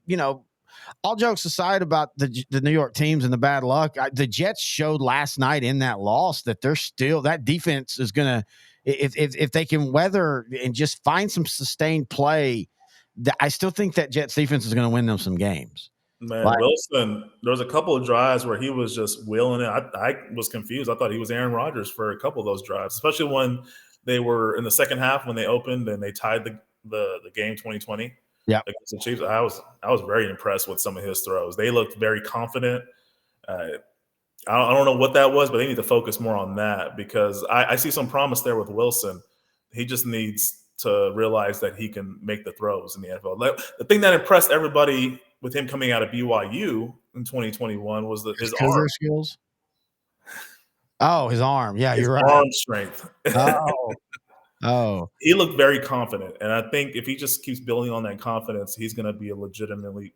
all jokes aside about the New York teams and the bad luck, the Jets showed last night in that loss that they're still that defense is gonna if they can weather and just find some sustained play. I still think that Jets defense is going to win them some games. Man, Like, Wilson, there was a couple of drives where he was just wheeling it. I was confused. I thought he was Aaron Rodgers for a couple of those drives, especially when they were in the second half when they opened and they tied the game 2020 yeah, against the Chiefs. I was very impressed with some of his throws. They looked very confident. I don't know what that was, but they need to focus more on that because I see some promise there with Wilson. He just needs to realize that he can make the throws in the NFL. The thing that impressed everybody with him coming out of BYU in 2021 was his Cougar arm, skills. Oh, his arm. Yeah, his you're right. arm strength. Oh. He looked very confident, and I think if he just keeps building on that confidence, he's going to be a legitimately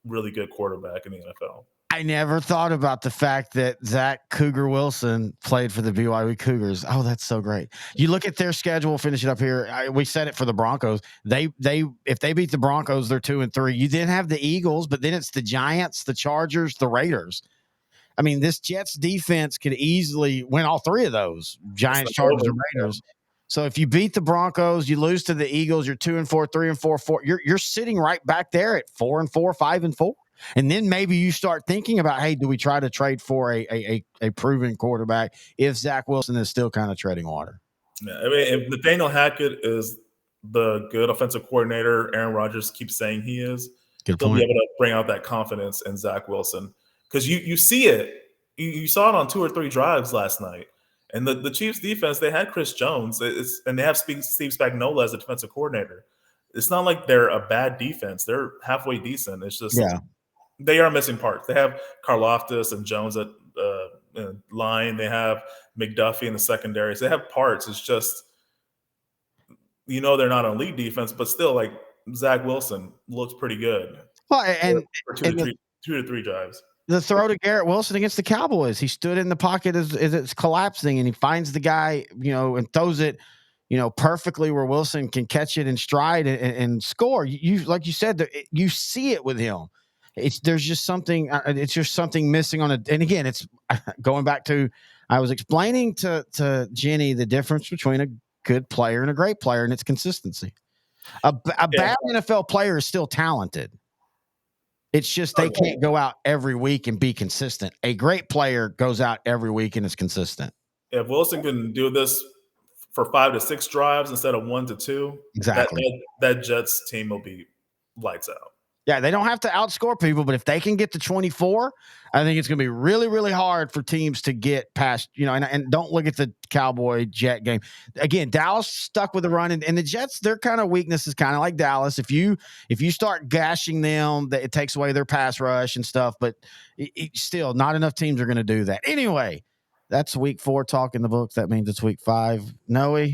really good quarterback in the NFL. I never thought about the fact that Zach Cougar Wilson played for the BYU Cougars. Oh, that's so great. You look at their schedule, finish it up here. We said it for the Broncos. They if they beat the Broncos, they're 2-3. You then have the Eagles, but then it's the Giants, the Chargers, the Raiders. I mean, this Jets defense could easily win all 3 of those: Giants, Chargers, and Raiders. So if you beat the Broncos, you lose to the Eagles, you're 2-4, 3-4, 4. You're sitting right back there at 4-4, 5-4. And then maybe you start thinking about, hey, do we try to trade for a proven quarterback if Zach Wilson is still kind of treading water? Yeah, I mean, if Nathaniel Hackett is the good offensive coordinator Aaron Rodgers keeps saying he is, Good he'll be point. able to bring out that confidence in Zach Wilson because you see it. You saw it on 2 or 3 drives last night. And the Chiefs defense, they had Chris Jones, and they have Steve Spagnuolo as a defensive coordinator. It's not like they're a bad defense; they're halfway decent. It's just they are missing parts. They have Karlaftis and Jones at line. They have McDuffie in the secondary. So they have parts. It's just they're not an elite defense, but still, like Zach Wilson looks pretty good. Well, for 2 to 3 drives. The throw to Garrett Wilson against the Cowboys. He stood in the pocket as it's collapsing, and he finds the guy, and throws it, perfectly where Wilson can catch it in stride and score. You like you said, you see it with him. There's just something. It's just something missing on it. And again, it's going back to I was explaining to Jenny the difference between a good player and a great player, and it's consistency. A bad NFL player is still talented. It's just they can't go out every week and be consistent. A great player goes out every week and is consistent. If Wilson can do this for 5 to 6 drives instead of 1 to 2, exactly, that Jets team will be lights out. Yeah, they don't have to outscore people, but if they can get to 24, I think it's going to be really, really hard for teams to get past, and don't look at the Cowboy Jet game. Again, Dallas stuck with the run, and the Jets, their kind of weakness is kind of like Dallas. If you start gashing them, it takes away their pass rush and stuff, but still not enough teams are going to do that. Anyway, that's week 4 talk in the books. That means it's week 5. Noe?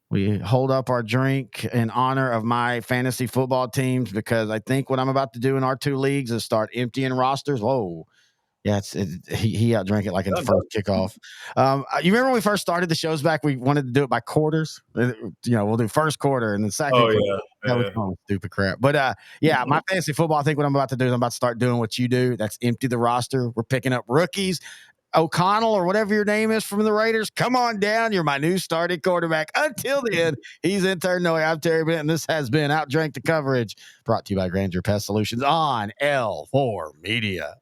We hold up our drink in honor of my fantasy football teams because I think what I'm about to do in our 2 leagues is start emptying rosters. Whoa. Yeah, he outdrank it like in the first kickoff. You remember when we first started the shows back, we wanted to do it by quarters. We'll do first quarter and then second quarter. That was stupid crap. But my fantasy football, I think what I'm about to do is I'm about to start doing what you do. That's empty the roster. We're picking up rookies. O'Connell or whatever your name is from the Raiders, come on down. You're my new starting quarterback. Until then, he's intern Noe. I'm Terry Bennett, and this has been OutDrank the Coverage, brought to you by Grandeur Pest Solutions on L4 Media.